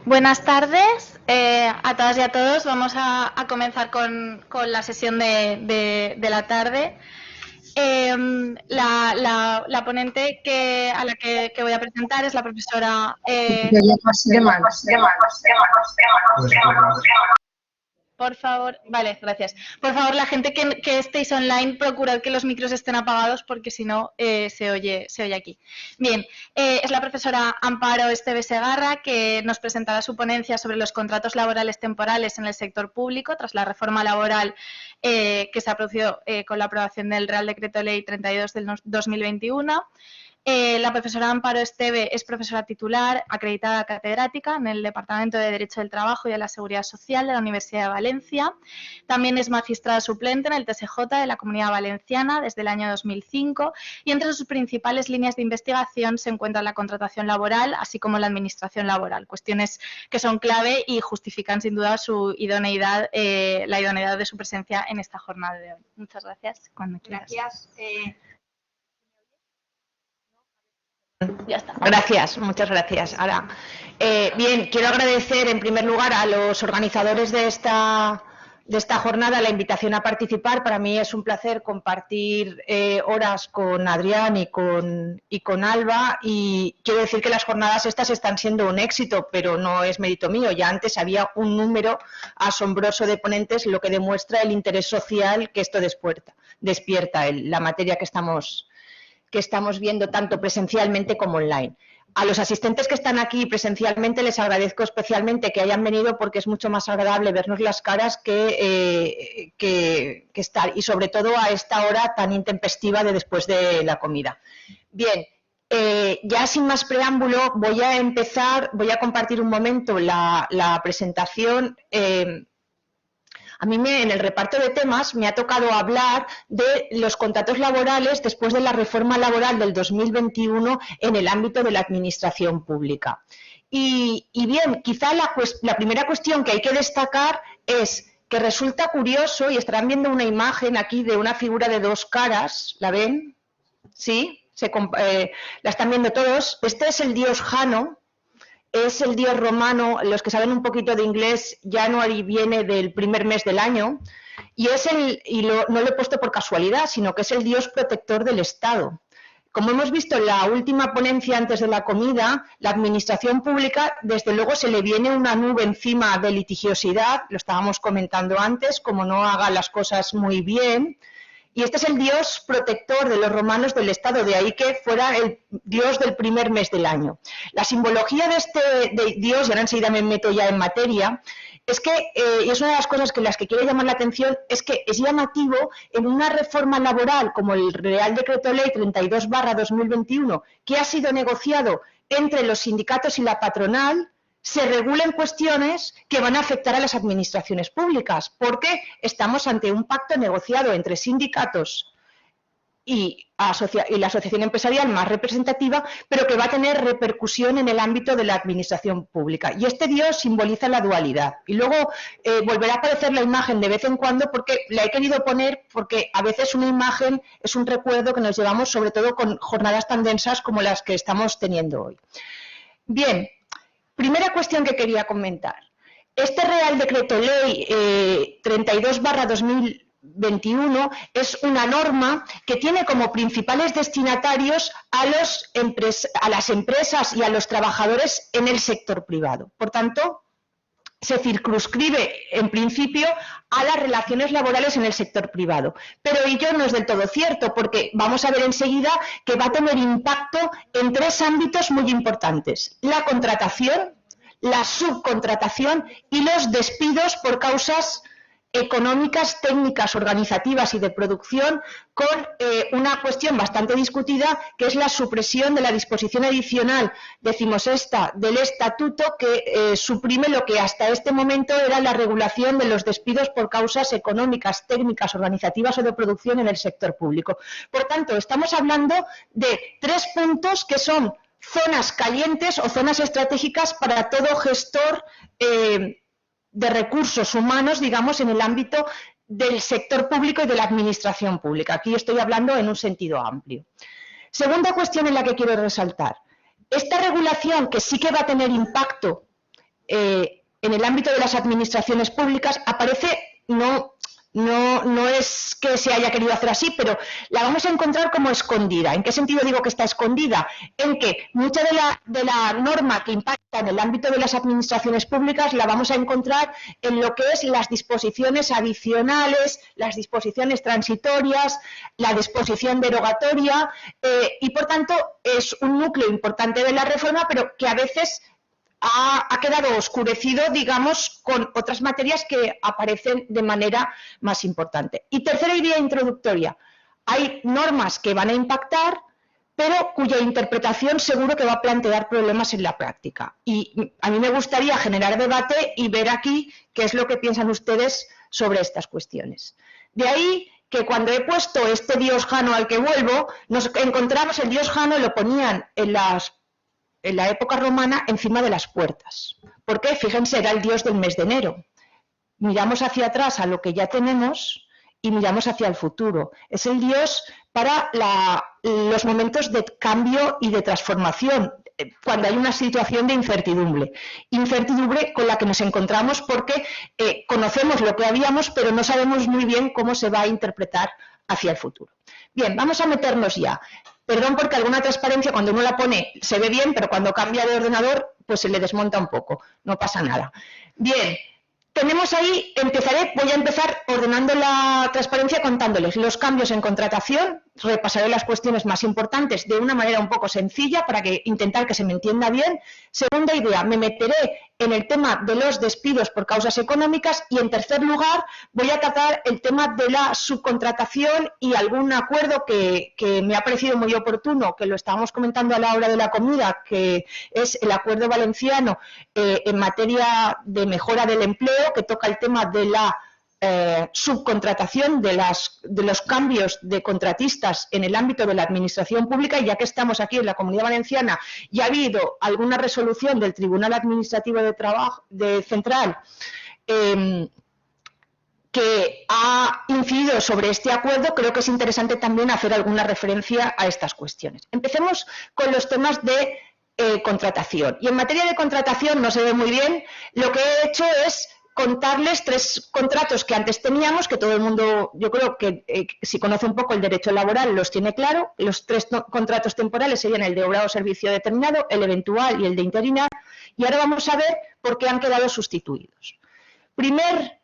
Buenas tardes a todas y a todos. Vamos a comenzar con la sesión de la tarde. La ponente a la que voy a presentar es la profesora... Por favor, vale, gracias. Por favor, la gente que estéis online, procurad que los micros estén apagados porque si no se oye aquí. Bien, es la profesora Amparo Esteve Segarra que nos presentará su ponencia sobre los contratos laborales temporales en el sector público tras la reforma laboral que se ha producido con la aprobación del Real Decreto Ley 32 del 2021. La profesora Amparo Esteve es profesora titular, acreditada catedrática en el Departamento de Derecho del Trabajo y de la Seguridad Social de la Universidad de Valencia. También es magistrada suplente en el TSJ de la Comunidad Valenciana desde el año 2005 y entre sus principales líneas de investigación se encuentra la contratación laboral, así como la administración laboral, cuestiones que son clave y justifican sin duda su idoneidad, la idoneidad de su presencia en esta jornada de hoy. Muchas gracias. Cuando quieras. Gracias. Ya está. Gracias, muchas gracias. Ahora, bien, quiero agradecer en primer lugar a los organizadores de esta jornada la invitación a participar. Para mí es un placer compartir horas con Adrián y con Alba, y quiero decir que las jornadas estas están siendo un éxito, pero no es mérito mío. Ya antes había un número asombroso de ponentes, lo que demuestra el interés social que esto despierta la materia que estamos viendo tanto presencialmente como online. A los asistentes que están aquí presencialmente les agradezco especialmente que hayan venido porque es mucho más agradable vernos las caras que estar, y sobre todo a esta hora tan intempestiva de después de la comida. Bien, ya sin más preámbulo voy a compartir un momento la presentación. A mí en el reparto de temas me ha tocado hablar de los contratos laborales después de la reforma laboral del 2021 en el ámbito de la administración pública. Y bien, quizá la primera cuestión que hay que destacar es que resulta curioso, y estarán viendo una imagen aquí de una figura de dos caras, ¿la ven? ¿Sí? La están viendo todos. Este es el dios Jano. Es el dios romano, los que saben un poquito de inglés, January viene del primer mes del año, y no lo he puesto por casualidad, sino que es el dios protector del Estado. Como hemos visto en la última ponencia antes de la comida, la administración pública, desde luego, se le viene una nube encima de litigiosidad, lo estábamos comentando antes, como no haga las cosas muy bien. Y este es el dios protector de los romanos del Estado, de ahí que fuera el dios del primer mes del año. La simbología de este dios, y ahora enseguida me meto ya en materia, es que, y es una de las cosas que las que quiero llamar la atención, es que es llamativo en una reforma laboral como el Real Decreto Ley 32/2021, que ha sido negociado entre los sindicatos y la patronal, se regulen cuestiones que van a afectar a las administraciones públicas, porque estamos ante un pacto negociado entre sindicatos y la asociación empresarial más representativa, pero que va a tener repercusión en el ámbito de la administración pública. Y este dios simboliza la dualidad. Y luego volverá a aparecer la imagen de vez en cuando, porque la he querido poner, porque a veces una imagen es un recuerdo que nos llevamos, sobre todo con jornadas tan densas como las que estamos teniendo hoy. Bien. Primera cuestión que quería comentar. Este Real Decreto Ley 32/2021 es una norma que tiene como principales destinatarios a las empresas y a los trabajadores en el sector privado. Por tanto, se circunscribe en principio a las relaciones laborales en el sector privado. Pero ello no es del todo cierto, porque vamos a ver enseguida que va a tener impacto en tres ámbitos muy importantes: la contratación, la subcontratación y los despidos por causas económicas, técnicas, organizativas y de producción, con una cuestión bastante discutida, que es la supresión de la disposición adicional 16ª del Estatuto, que suprime lo que hasta este momento era la regulación de los despidos por causas económicas, técnicas, organizativas o de producción en el sector público. Por tanto, estamos hablando de tres puntos que son zonas calientes o zonas estratégicas para todo gestor de recursos humanos, digamos, en el ámbito del sector público y de la administración pública. Aquí estoy hablando en un sentido amplio. Segunda cuestión en la que quiero resaltar. Esta regulación, que sí que va a tener impacto en el ámbito de las administraciones públicas aparece, no es que se haya querido hacer así, pero la vamos a encontrar como escondida. ¿En qué sentido digo que está escondida? En que mucha de la norma que impacta en el ámbito de las administraciones públicas la vamos a encontrar en lo que es las disposiciones adicionales, las disposiciones transitorias, la disposición derogatoria y, por tanto, es un núcleo importante de la reforma, pero que a veces ha quedado oscurecido, digamos, con otras materias que aparecen de manera más importante. Y tercera idea introductoria. Hay normas que van a impactar, pero cuya interpretación seguro que va a plantear problemas en la práctica. Y a mí me gustaría generar debate y ver aquí qué es lo que piensan ustedes sobre estas cuestiones. De ahí que cuando he puesto este dios Jano al que vuelvo, nos encontramos el dios Jano, lo ponían en la época romana encima de las puertas. ¿Por qué? Fíjense, era el dios del mes de enero. Miramos hacia atrás a lo que ya tenemos y miramos hacia el futuro. Es el dios para los momentos de cambio y de transformación, cuando hay una situación de incertidumbre. Incertidumbre con la que nos encontramos porque conocemos lo que habíamos, pero no sabemos muy bien cómo se va a interpretar hacia el futuro. Bien, vamos a meternos ya. Perdón porque alguna transparencia cuando uno la pone se ve bien, pero cuando cambia de ordenador pues se le desmonta un poco, no pasa nada. Bien, tenemos ahí, voy a empezar ordenando la transparencia contándoles los cambios en contratación, repasaré las cuestiones más importantes de una manera un poco sencilla para intentar que se me entienda bien. Segunda idea, me meteré en el tema de los despidos por causas económicas y en tercer lugar voy a tratar el tema de la subcontratación y algún acuerdo que me ha parecido muy oportuno, que lo estábamos comentando a la hora de la comida, que es el acuerdo valenciano en materia de mejora del empleo, que toca el tema de la subcontratación de los cambios de contratistas en el ámbito de la administración pública, y ya que estamos aquí en la Comunidad Valenciana y ha habido alguna resolución del Tribunal Administrativo de Trabajo Central que ha incidido sobre este acuerdo, creo que es interesante también hacer alguna referencia a estas cuestiones. Empecemos con los temas de contratación. Y en materia de contratación, no se ve muy bien, lo que he hecho es contarles 3 contratos que antes teníamos, que todo el mundo, yo creo que si conoce un poco el derecho laboral los tiene claro. Los 3 contratos temporales serían el de obra o servicio determinado, el eventual y el de interina, y ahora vamos a ver por qué han quedado sustituidos. Primer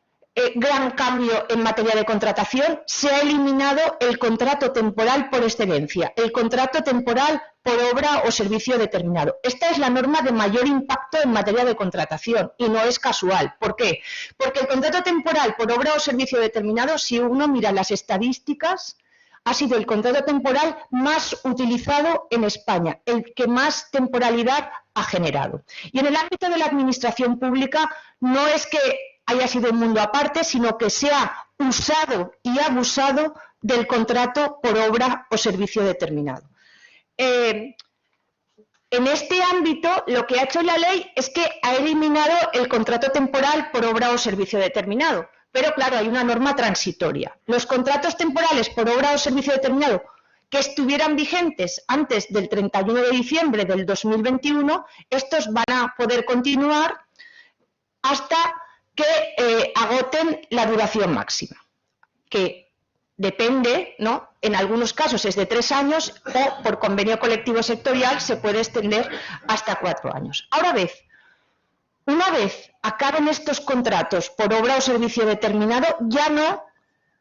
gran cambio en materia de contratación, se ha eliminado el contrato temporal por excelencia, el contrato temporal por obra o servicio determinado. Esta es la norma de mayor impacto en materia de contratación y no es casual. ¿Por qué? Porque el contrato temporal por obra o servicio determinado, si uno mira las estadísticas, ha sido el contrato temporal más utilizado en España, el que más temporalidad ha generado. Y en el ámbito de la administración pública no es que haya sido un mundo aparte, sino que se ha usado y abusado del contrato por obra o servicio determinado. En este ámbito, lo que ha hecho la ley es que ha eliminado el contrato temporal por obra o servicio determinado. Pero, claro, hay una norma transitoria. Los contratos temporales por obra o servicio determinado que estuvieran vigentes antes del 31 de diciembre del 2021, estos van a poder continuar hasta que agoten la duración máxima, que depende, ¿no? En algunos casos es de 3 años o por convenio colectivo sectorial se puede extender hasta 4 años. Ahora una vez acaben estos contratos por obra o servicio determinado, ya no,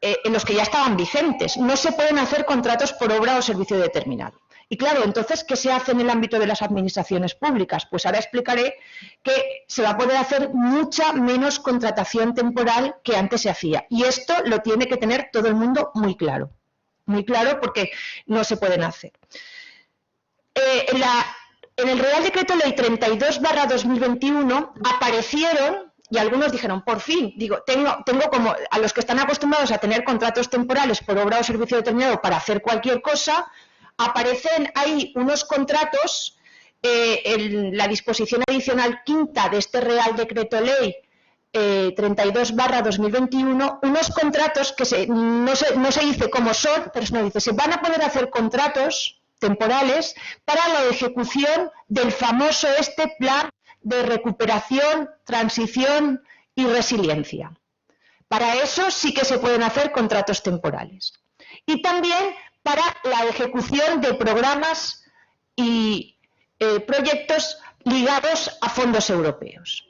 en los que ya estaban vigentes, no se pueden hacer contratos por obra o servicio determinado. Y claro, entonces, ¿qué se hace en el ámbito de las administraciones públicas? Pues ahora explicaré que se va a poder hacer mucha menos contratación temporal que antes se hacía. Y esto lo tiene que tener todo el mundo muy claro porque no se pueden hacer. En el Real Decreto Ley 32/2021 aparecieron, y algunos dijeron, por fin, digo, tengo como a los que están acostumbrados a tener contratos temporales por obra o servicio determinado para hacer cualquier cosa, aparecen ahí unos contratos, en la disposición adicional quinta de este Real Decreto Ley 32/2021, unos contratos que no se dice cómo son, pero no dice, se van a poder hacer contratos temporales para la ejecución del famoso plan de recuperación, transición y resiliencia. Para eso sí que se pueden hacer contratos temporales. Y también para la ejecución de programas y proyectos ligados a fondos europeos.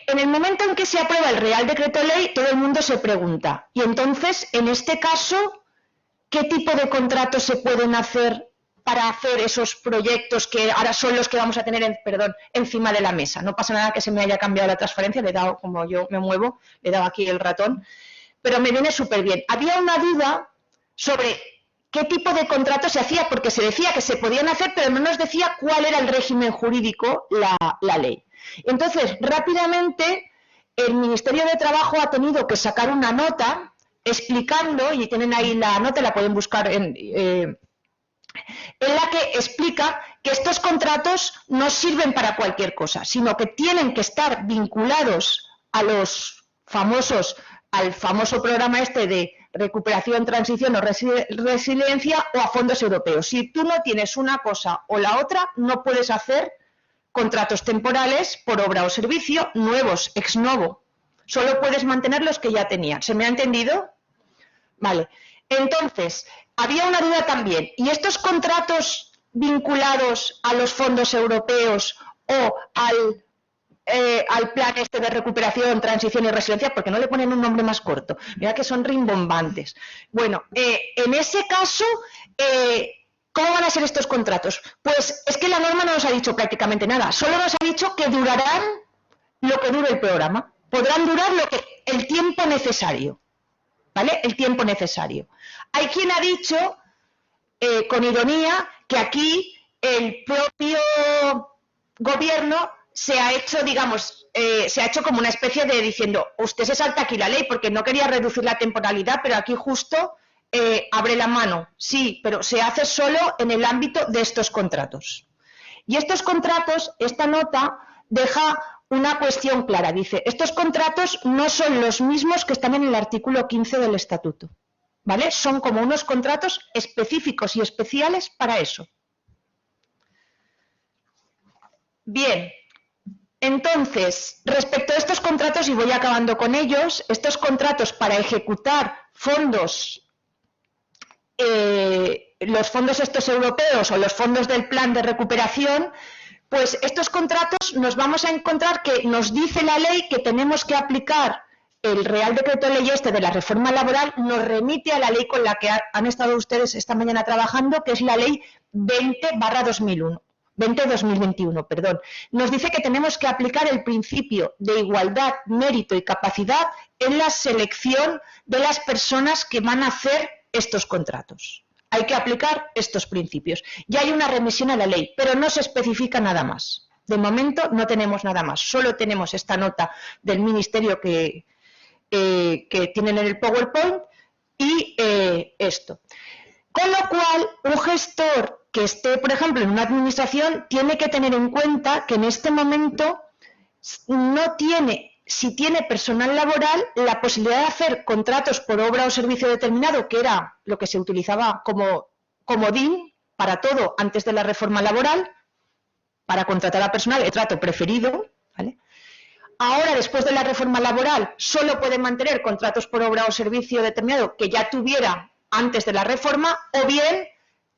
En el momento en que se aprueba el Real Decreto Ley, todo el mundo se pregunta, y entonces, en este caso, ¿qué tipo de contratos se pueden hacer para hacer esos proyectos que ahora son los que vamos a tener encima de la mesa? No pasa nada que se me haya cambiado la transparencia, le he dado, como yo me muevo, le he dado aquí el ratón, pero me viene súper bien. Había una duda sobre qué tipo de contratos se hacía, porque se decía que se podían hacer, pero no nos decía cuál era el régimen jurídico, la ley. Entonces, rápidamente, el Ministerio de Trabajo ha tenido que sacar una nota explicando, y tienen ahí la nota, la pueden buscar en la que explica que estos contratos no sirven para cualquier cosa, sino que tienen que estar vinculados a al famoso programa este de recuperación, transición o resiliencia o a fondos europeos. Si tú no tienes una cosa o la otra, no puedes hacer contratos temporales por obra o servicio, nuevos, ex novo. Solo puedes mantener los que ya tenían. ¿Se me ha entendido? Vale. Entonces, había una duda también. ¿Y estos contratos vinculados a los fondos europeos o al plan este de recuperación, transición y resiliencia? Porque no le ponen un nombre más corto. Mira que son rimbombantes. Bueno, en ese caso, ¿cómo van a ser estos contratos? Pues es que la norma no nos ha dicho prácticamente nada. Solo nos ha dicho que durarán lo que dure el programa. Podrán durar el tiempo necesario. ¿Vale? El tiempo necesario. Hay quien ha dicho, con ironía, que aquí el propio gobierno se ha hecho, digamos, como una especie de diciendo, usted se salta aquí la ley porque no quería reducir la temporalidad, pero aquí justo abre la mano. Sí, pero se hace solo en el ámbito de estos contratos. Y estos contratos, esta nota deja una cuestión clara. Dice, estos contratos no son los mismos que están en el artículo 15 del Estatuto. ¿Vale? Son como unos contratos específicos y especiales para eso. Bien, entonces, respecto a estos contratos, y voy acabando con ellos, estos contratos para ejecutar fondos, los fondos estos europeos o los fondos del plan de recuperación, pues estos contratos nos vamos a encontrar que nos dice la ley que tenemos que aplicar el Real Decreto Ley este de la reforma laboral, nos remite a la ley con la que han estado ustedes esta mañana trabajando, que es la ley 20/2021, perdón. Nos dice que tenemos que aplicar el principio de igualdad, mérito y capacidad en la selección de las personas que van a hacer estos contratos. Hay que aplicar estos principios. Ya hay una remisión a la ley, pero no se especifica nada más. De momento no tenemos nada más, solo tenemos esta nota del Ministerio que tienen en el PowerPoint y esto. Con lo cual, un gestor que esté, por ejemplo, en una administración, tiene que tener en cuenta que en este momento no tiene, si tiene personal laboral, la posibilidad de hacer contratos por obra o servicio determinado, que era lo que se utilizaba como comodín para todo antes de la reforma laboral, para contratar a personal, el trato preferido, ¿vale? Ahora, después de la reforma laboral, solo puede mantener contratos por obra o servicio determinado que ya tuviera antes de la reforma, o bien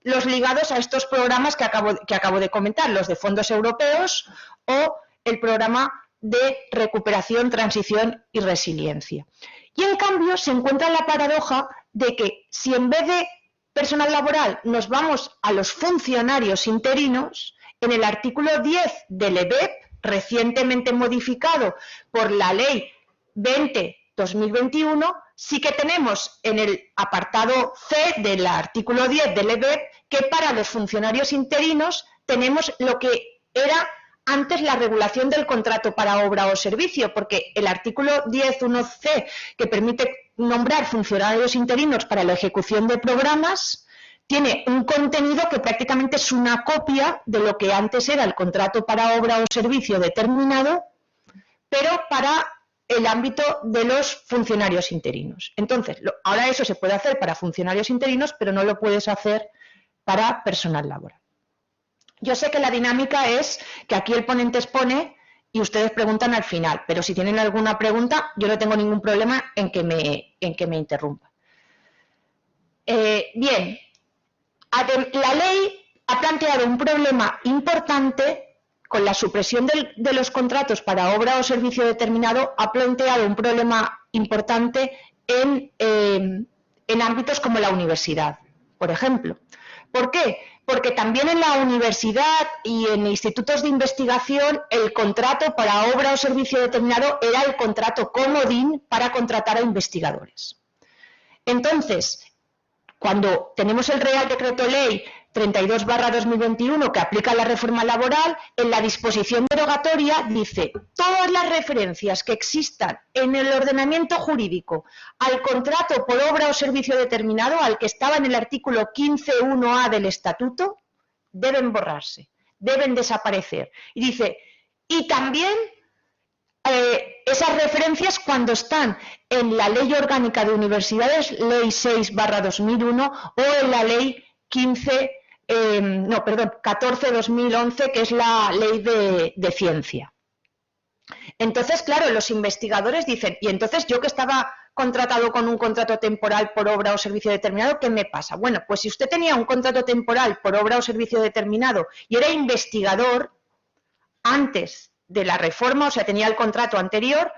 los ligados a estos programas que acabo de comentar, los de fondos europeos o el programa de recuperación, transición y resiliencia. Y en cambio se encuentra la paradoja de que si en vez de personal laboral nos vamos a los funcionarios interinos, en el artículo 10 del EBEP, recientemente modificado por la Ley 20/2021, sí que tenemos en el apartado C del artículo 10 del EBEP que para los funcionarios interinos tenemos lo que era antes la regulación del contrato para obra o servicio, porque el artículo 10.1c, que permite nombrar funcionarios interinos para la ejecución de programas, tiene un contenido que prácticamente es una copia de lo que antes era el contrato para obra o servicio determinado, pero para el ámbito de los funcionarios interinos. Entonces, ahora eso se puede hacer para funcionarios interinos, pero no lo puedes hacer para personal laboral. Yo sé que la dinámica es que aquí el ponente expone y ustedes preguntan al final, pero si tienen alguna pregunta, yo no tengo ningún problema en que me interrumpa. Bien, la ley ha planteado un problema importante con la supresión de los contratos para obra o servicio determinado, ha planteado un problema importante en ámbitos como la universidad, por ejemplo. ¿Por qué? Porque también en la universidad y en institutos de investigación el contrato para obra o servicio determinado era el contrato comodín para contratar a investigadores. Entonces, cuando tenemos el Real Decreto Ley 32/2021 que aplica la reforma laboral, en la disposición derogatoria dice todas las referencias que existan en el ordenamiento jurídico al contrato por obra o servicio determinado, al que estaba en el artículo 15.1a del Estatuto, deben borrarse, deben desaparecer. Y dice, y también esas referencias cuando están en la Ley Orgánica de Universidades, Ley 6/2001, o en la Ley 14/2011, que es la Ley de Ciencia. Entonces, claro, los investigadores dicen, y entonces yo que estaba contratado con un contrato temporal por obra o servicio determinado, ¿qué me pasa? Bueno, pues si usted tenía un contrato temporal por obra o servicio determinado y era investigador antes de la reforma, o sea, tenía el contrato anterior,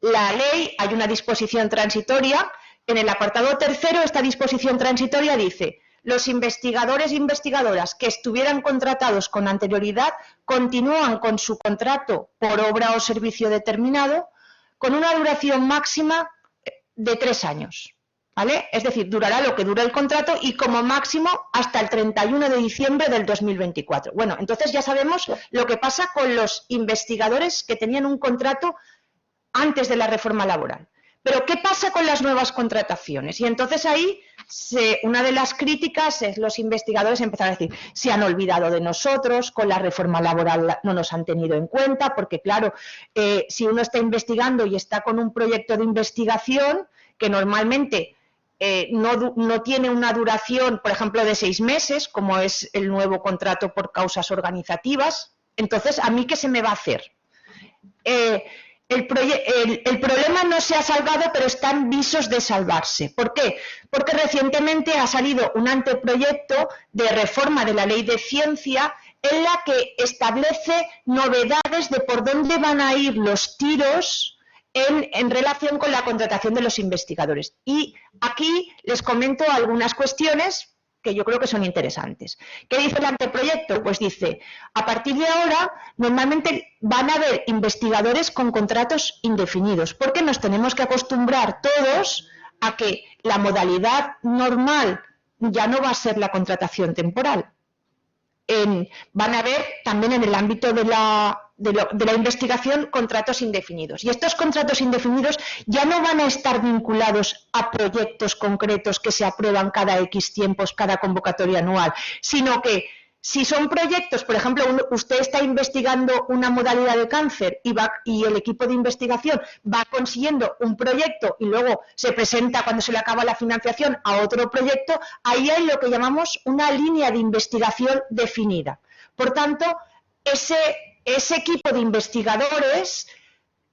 la ley, hay una disposición transitoria, en el apartado tercero, esta disposición transitoria dice, los investigadores e investigadoras que estuvieran contratados con anterioridad continúan con su contrato por obra o servicio determinado con una duración máxima de 3 años. ¿Vale? Es decir, durará lo que dura el contrato y como máximo hasta el 31 de diciembre del 2024. Bueno, entonces ya sabemos lo que pasa con los investigadores que tenían un contrato antes de la reforma laboral. Pero ¿qué pasa con las nuevas contrataciones? Y entonces ahí una de las críticas es los investigadores empezaron a decir, se han olvidado de nosotros, con la reforma laboral no nos han tenido en cuenta, porque claro, si uno está investigando y está con un proyecto de investigación que normalmente no tiene una duración, por ejemplo, de 6 meses, como es el nuevo contrato por causas organizativas, entonces, ¿a mí qué se me va a hacer? El problema no se ha salvado, pero están visos de salvarse. ¿Por qué? Porque recientemente ha salido un anteproyecto de reforma de la Ley de Ciencia en la que establece novedades de por dónde van a ir los tiros en relación con la contratación de los investigadores. Y aquí les comento algunas cuestiones que yo creo que son interesantes. ¿Qué dice el anteproyecto? Pues dice, a partir de ahora, normalmente van a haber investigadores con contratos indefinidos, porque nos tenemos que acostumbrar todos a que la modalidad normal ya no va a ser la contratación temporal. Van a haber también en el ámbito de la investigación contratos indefinidos. Y estos contratos indefinidos ya no van a estar vinculados a proyectos concretos que se aprueban cada X tiempos, cada convocatoria anual, sino que si son proyectos, por ejemplo, usted está investigando una modalidad de cáncer y el equipo de investigación va consiguiendo un proyecto y luego se presenta cuando se le acaba la financiación a otro proyecto, ahí hay lo que llamamos una línea de investigación definida. Por tanto, ese equipo de investigadores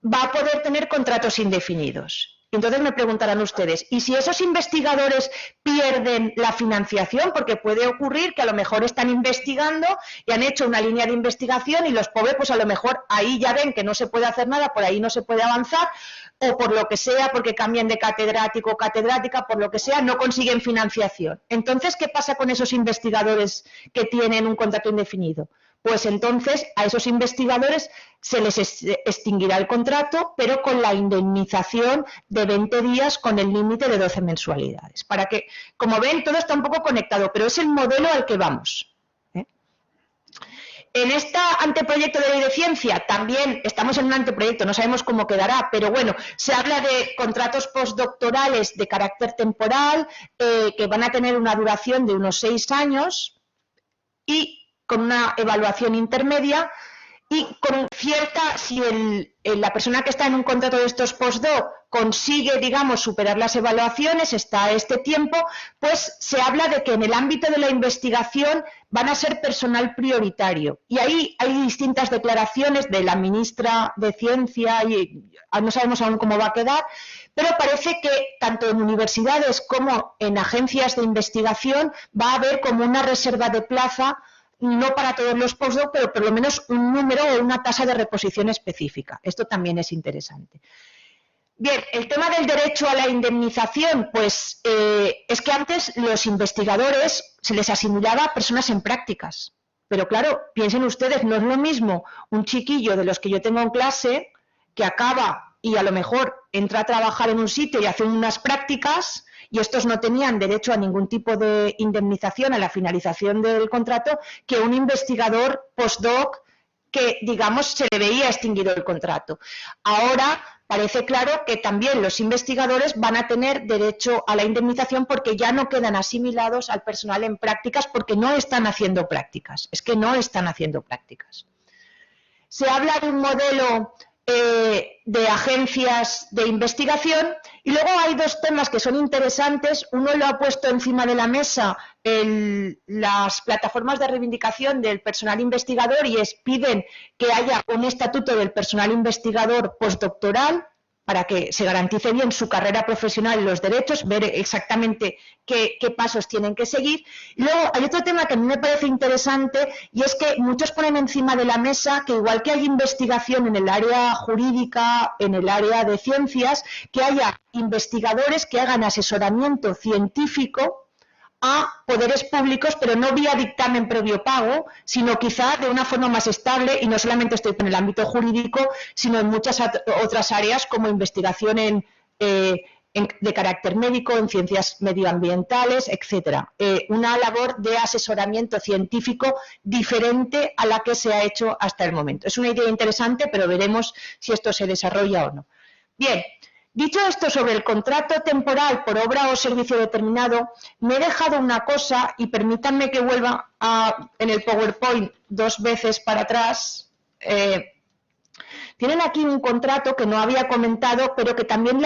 va a poder tener contratos indefinidos. Entonces me preguntarán ustedes, ¿y si esos investigadores pierden la financiación? Porque puede ocurrir que a lo mejor están investigando y han hecho una línea de investigación y los pobres, pues a lo mejor ahí ya ven que no se puede hacer nada, por ahí no se puede avanzar, o por lo que sea, porque cambian de catedrático o catedrática, por lo que sea, no consiguen financiación. Entonces, ¿qué pasa con esos investigadores que tienen un contrato indefinido? Pues entonces a esos investigadores se les extinguirá el contrato, pero con la indemnización de 20 días con el límite de 12 mensualidades. Para que, como ven, todo está un poco conectado, pero es el modelo al que vamos. En este anteproyecto de ley de ciencia también estamos en un anteproyecto, no sabemos cómo quedará, pero bueno, se habla de contratos postdoctorales de carácter temporal que van a tener una duración de unos 6 años y con una evaluación intermedia y con cierta, si la persona que está en un contrato de estos postdoc consigue, digamos, superar las evaluaciones, está a este tiempo, pues se habla de que en el ámbito de la investigación van a ser personal prioritario. Y ahí hay distintas declaraciones de la ministra de Ciencia, y no sabemos aún cómo va a quedar, pero parece que tanto en universidades como en agencias de investigación va a haber como una reserva de plaza, no para todos los postdoc, pero por lo menos un número o una tasa de reposición específica. Esto también es interesante. Bien, el tema del derecho a la indemnización, pues es que antes los investigadores se les asimilaba a personas en prácticas. Pero claro, piensen ustedes, no es lo mismo un chiquillo de los que yo tengo en clase que acaba y a lo mejor entra a trabajar en un sitio y hace unas prácticas, y estos no tenían derecho a ningún tipo de indemnización a la finalización del contrato, que un investigador postdoc que, digamos, se le veía extinguido el contrato. Ahora parece claro que también los investigadores van a tener derecho a la indemnización porque ya no quedan asimilados al personal en prácticas porque no están haciendo prácticas. Es que no están haciendo prácticas. Se habla de un modelo de agencias de investigación y luego hay dos temas que son interesantes. Uno lo ha puesto encima de la mesa las plataformas de reivindicación del personal investigador y piden que haya un estatuto del personal investigador postdoctoral para que se garantice bien su carrera profesional y los derechos, ver exactamente qué pasos tienen que seguir. Y luego hay otro tema que a mí me parece interesante y es que muchos ponen encima de la mesa que igual que hay investigación en el área jurídica, en el área de ciencias, que haya investigadores que hagan asesoramiento científico a poderes públicos, pero no vía dictamen previo pago, sino quizá de una forma más estable, y no solamente estoy en el ámbito jurídico, sino en muchas otras áreas como investigación de carácter médico, en ciencias medioambientales, etcétera. Una labor de asesoramiento científico diferente a la que se ha hecho hasta el momento. Es una idea interesante, pero veremos si esto se desarrolla o no. Bien. Dicho esto sobre el contrato temporal por obra o servicio determinado, me he dejado una cosa y permítanme que vuelva en el PowerPoint 2 veces para atrás. Tienen aquí un contrato que no había comentado, pero que también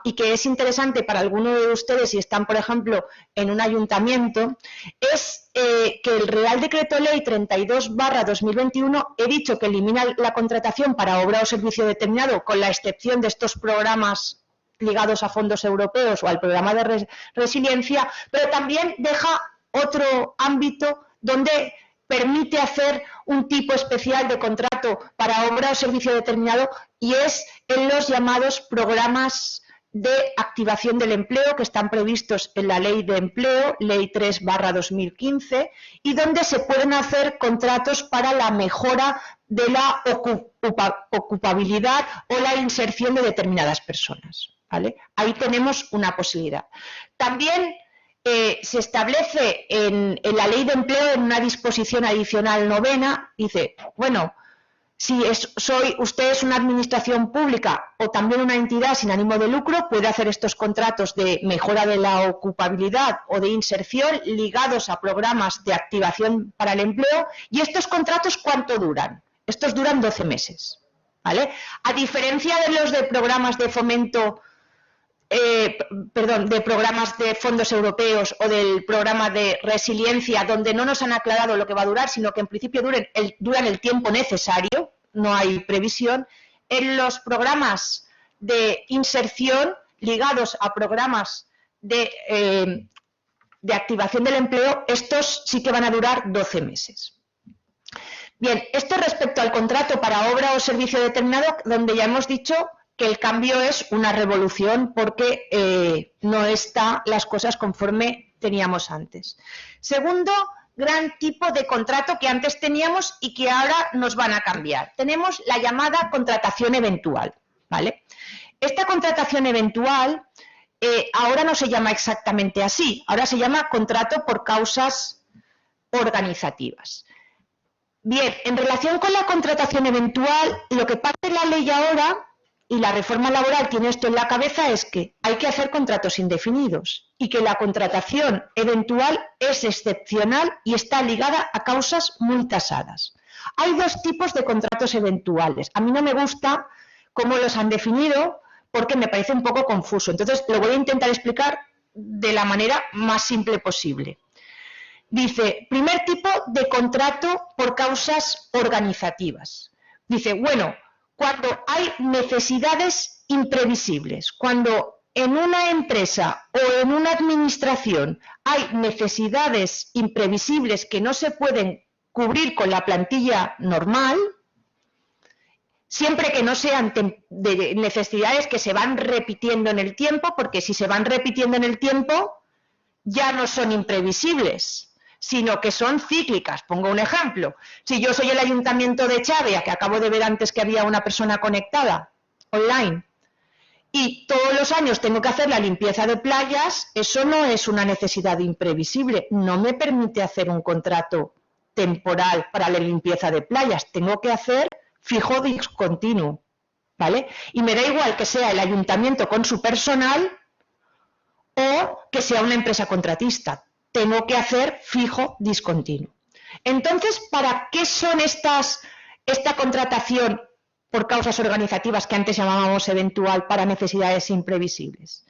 y que es interesante para algunos de ustedes si están, por ejemplo, en un ayuntamiento, es que el Real Decreto Ley 32/2021, he dicho que elimina la contratación para obra o servicio determinado, con la excepción de estos programas ligados a fondos europeos o al programa de resiliencia, pero también deja otro ámbito donde permite hacer un tipo especial de contrato para obra o servicio determinado y es en los llamados programas de activación del empleo que están previstos en la Ley de Empleo, Ley 3/2015, y donde se pueden hacer contratos para la mejora de la ocupabilidad o la inserción de determinadas personas, ¿vale? Ahí tenemos una posibilidad. También se establece en la Ley de Empleo, en una disposición adicional 9ª, dice, bueno, si usted es una administración pública o también una entidad sin ánimo de lucro, puede hacer estos contratos de mejora de la ocupabilidad o de inserción ligados a programas de activación para el empleo. ¿Y estos contratos cuánto duran? Estos duran 12 meses, ¿vale? A diferencia de los de programas de fomento, de programas de fondos europeos o del programa de resiliencia, donde no nos han aclarado lo que va a durar, sino que en principio duran el tiempo necesario, no hay previsión. En los programas de inserción ligados a programas de activación del empleo, estos sí que van a durar 12 meses. Bien, esto respecto al contrato para obra o servicio determinado, donde ya hemos dicho que el cambio es una revolución porque no están las cosas conforme teníamos antes. Segundo gran tipo de contrato que antes teníamos y que ahora nos van a cambiar. Tenemos la llamada contratación eventual, ¿vale? Esta contratación eventual ahora no se llama exactamente así, ahora se llama contrato por causas organizativas. Bien, en relación con la contratación eventual, lo que parte de la ley ahora, y la reforma laboral tiene esto en la cabeza, es que hay que hacer contratos indefinidos y que la contratación eventual es excepcional y está ligada a causas muy tasadas. Hay dos tipos de contratos eventuales. A mí no me gusta cómo los han definido porque me parece un poco confuso. Entonces, lo voy a intentar explicar de la manera más simple posible. Dice, primer tipo de contrato por causas organizativas. Dice, bueno, cuando hay necesidades imprevisibles, cuando en una empresa o en una administración hay necesidades imprevisibles que no se pueden cubrir con la plantilla normal, siempre que no sean de necesidades que se van repitiendo en el tiempo, porque si se van repitiendo en el tiempo, ya no son imprevisibles, sino que son cíclicas. Pongo un ejemplo. Si yo soy el Ayuntamiento de Chavia, que acabo de ver antes que había una persona conectada online, y todos los años tengo que hacer la limpieza de playas, eso no es una necesidad imprevisible. No me permite hacer un contrato temporal para la limpieza de playas. Tengo que hacer fijo discontinuo, ¿vale? Y me da igual que sea el ayuntamiento con su personal o que sea una empresa contratista. Tengo que hacer fijo discontinuo. Entonces, ¿para qué son esta contratación por causas organizativas que antes llamábamos eventual para necesidades imprevisibles?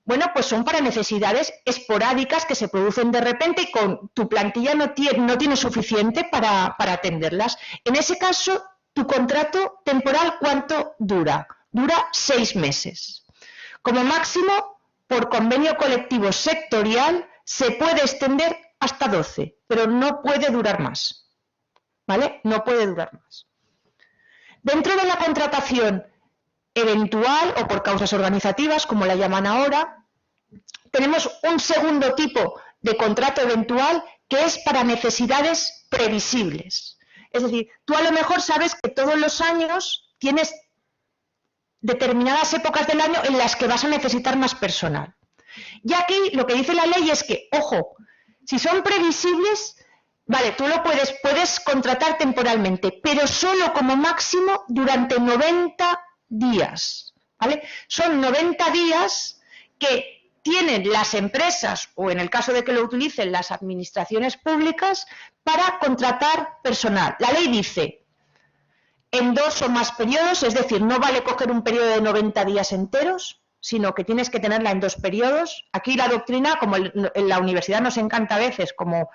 Bueno, pues son para necesidades esporádicas que se producen de repente y con tu plantilla no tiene suficiente para atenderlas. En ese caso, tu contrato temporal, ¿cuánto dura? Dura 6 meses. Como máximo, por convenio colectivo sectorial, se puede extender hasta 12, pero no puede durar más. ¿Vale? No puede durar más. Dentro de la contratación eventual o por causas organizativas, como la llaman ahora, tenemos un segundo tipo de contrato eventual que es para necesidades previsibles. Es decir, tú a lo mejor sabes que todos los años tienes determinadas épocas del año en las que vas a necesitar más personal. Y aquí lo que dice la ley es que, ojo, si son previsibles, vale, tú lo puedes contratar temporalmente, pero solo como máximo durante 90 días, ¿vale? Son 90 días que tienen las empresas, o en el caso de que lo utilicen las administraciones públicas, para contratar personal. La ley dice, en 2 o más periodos, es decir, no vale coger un periodo de 90 días enteros, sino que tienes que tenerla en 2 periodos. Aquí la doctrina, como en la universidad nos encanta a veces, como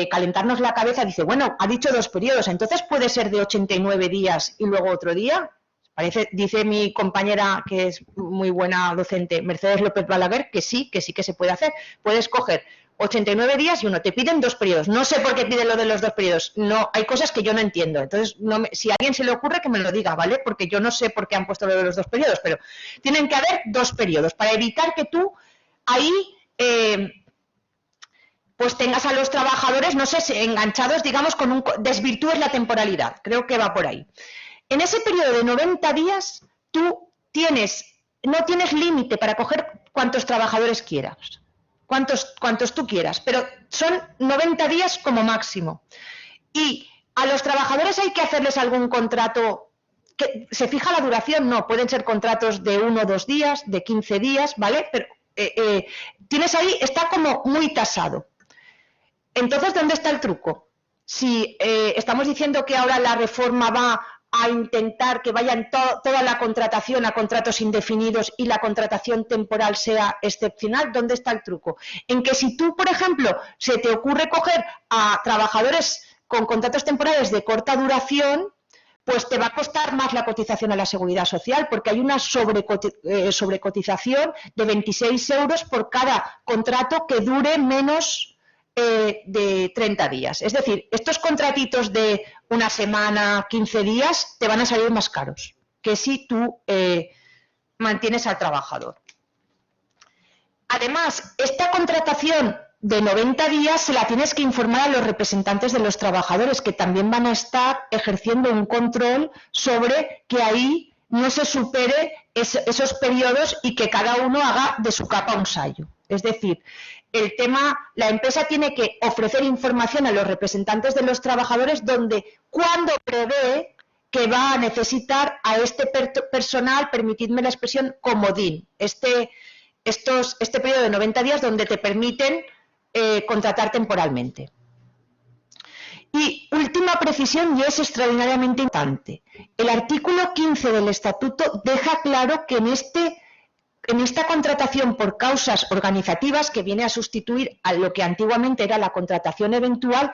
calentarnos la cabeza, dice, bueno, ha dicho 2 periodos, entonces puede ser de 89 días y luego otro día. Dice mi compañera, que es muy buena docente, Mercedes López Balaguer, que sí que se puede hacer. Puedes coger 89 días y te piden 2 periodos. No sé por qué piden lo de los 2 periodos. No, hay cosas que yo no entiendo. Entonces, si a alguien se le ocurre, que me lo diga, ¿vale? Porque yo no sé por qué han puesto lo de los 2 periodos, pero tienen que haber 2 periodos para evitar que tú ahí pues tengas a los trabajadores, no sé, enganchados, digamos, desvirtúes la temporalidad. Creo que va por ahí. En ese periodo de 90 días, tú no tienes límite para coger cuantos trabajadores quieras, cuantos tú quieras, pero son 90 días como máximo. Y a los trabajadores hay que hacerles algún contrato, que se fija la duración, no, pueden ser contratos de 1 o 2 días, de 15 días, ¿vale? Pero tienes ahí, está como muy tasado. Entonces, ¿dónde está el truco? Si estamos diciendo que ahora la reforma va a intentar que vayan toda la contratación a contratos indefinidos y la contratación temporal sea excepcional, ¿dónde está el truco? En que si tú, por ejemplo, se te ocurre coger a trabajadores con contratos temporales de corta duración, pues te va a costar más la cotización a la Seguridad Social, porque hay una sobrecotización de 26 euros por cada contrato que dure menos de 30 días. Es decir, estos contratitos de una semana, 15 días, te van a salir más caros que si tú mantienes al trabajador. Además, esta contratación de 90 días se la tienes que informar a los representantes de los trabajadores, que también van a estar ejerciendo un control sobre que ahí no se supere esos periodos y que cada uno haga de su capa un sayo. Es decir, la empresa tiene que ofrecer información a los representantes de los trabajadores cuando prevé que va a necesitar a este personal, permitidme la expresión, comodín, este periodo de 90 días donde te permiten contratar temporalmente. Y última precisión, y es extraordinariamente importante. El artículo 15 del Estatuto deja claro que en esta contratación por causas organizativas, que viene a sustituir a lo que antiguamente era la contratación eventual,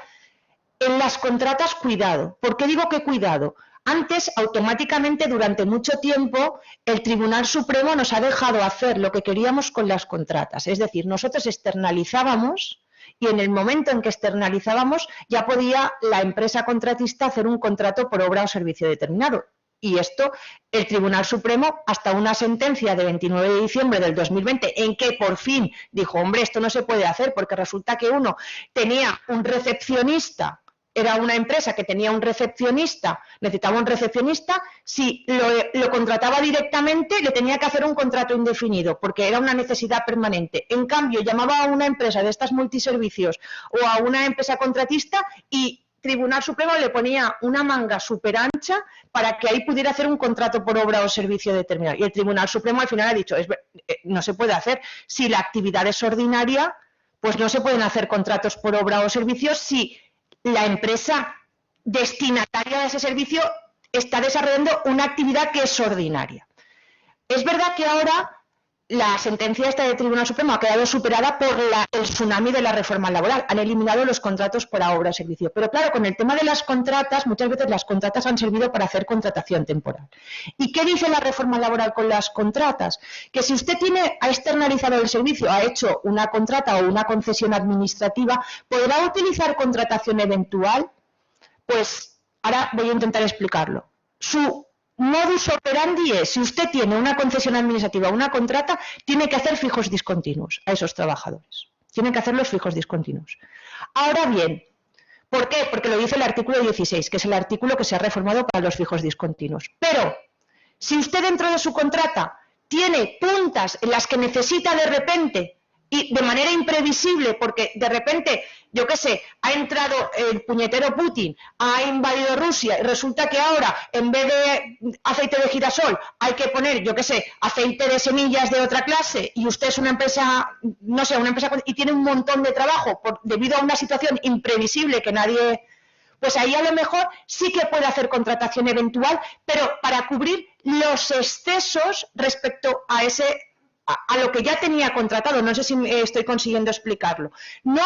en las contratas, cuidado. ¿Por qué digo que cuidado? Antes, automáticamente, durante mucho tiempo, el Tribunal Supremo nos ha dejado hacer lo que queríamos con las contratas. Es decir, nosotros externalizábamos y en el momento en que externalizábamos ya podía la empresa contratista hacer un contrato por obra o servicio determinado. Y esto, el Tribunal Supremo, hasta una sentencia de 29 de diciembre del 2020, en que por fin dijo, hombre, esto no se puede hacer porque resulta que uno tenía un recepcionista, era una empresa que tenía un recepcionista, necesitaba un recepcionista, si lo contrataba directamente le tenía que hacer un contrato indefinido porque era una necesidad permanente. En cambio, llamaba a una empresa de estas multiservicios o a una empresa contratista y Tribunal Supremo le ponía una manga súper ancha para que ahí pudiera hacer un contrato por obra o servicio determinado. Y el Tribunal Supremo al final ha dicho, no se puede hacer. Si la actividad es ordinaria, pues no se pueden hacer contratos por obra o servicio si la empresa destinataria de ese servicio está desarrollando una actividad que es ordinaria. Es verdad que ahora la sentencia esta del Tribunal Supremo ha quedado superada por el tsunami de la reforma laboral. Han eliminado los contratos por obra o servicio. Pero claro, con el tema de las contratas, muchas veces las contratas han servido para hacer contratación temporal. ¿Y qué dice la reforma laboral con las contratas? Que si usted ha externalizado el servicio, ha hecho una contrata o una concesión administrativa, ¿podrá utilizar contratación eventual? Pues ahora voy a intentar explicarlo. Su modus operandi es, si usted tiene una concesión administrativa o una contrata, tiene que hacer fijos discontinuos a esos trabajadores. Tienen que hacer los fijos discontinuos. Ahora bien, ¿por qué? Porque lo dice el artículo 16, que es el artículo que se ha reformado para los fijos discontinuos. Pero, si usted dentro de su contrata tiene puntas en las que necesita de repente y de manera imprevisible, porque de repente, yo qué sé, ha entrado el puñetero Putin, ha invadido Rusia y resulta que ahora, en vez de aceite de girasol, hay que poner, yo qué sé, aceite de semillas de otra clase y usted es una empresa, no sé, una empresa y tiene un montón de trabajo debido a una situación imprevisible que nadie... Pues ahí a lo mejor sí que puede hacer contratación eventual, pero para cubrir los excesos respecto a lo que ya tenía contratado. No sé si estoy consiguiendo explicarlo. No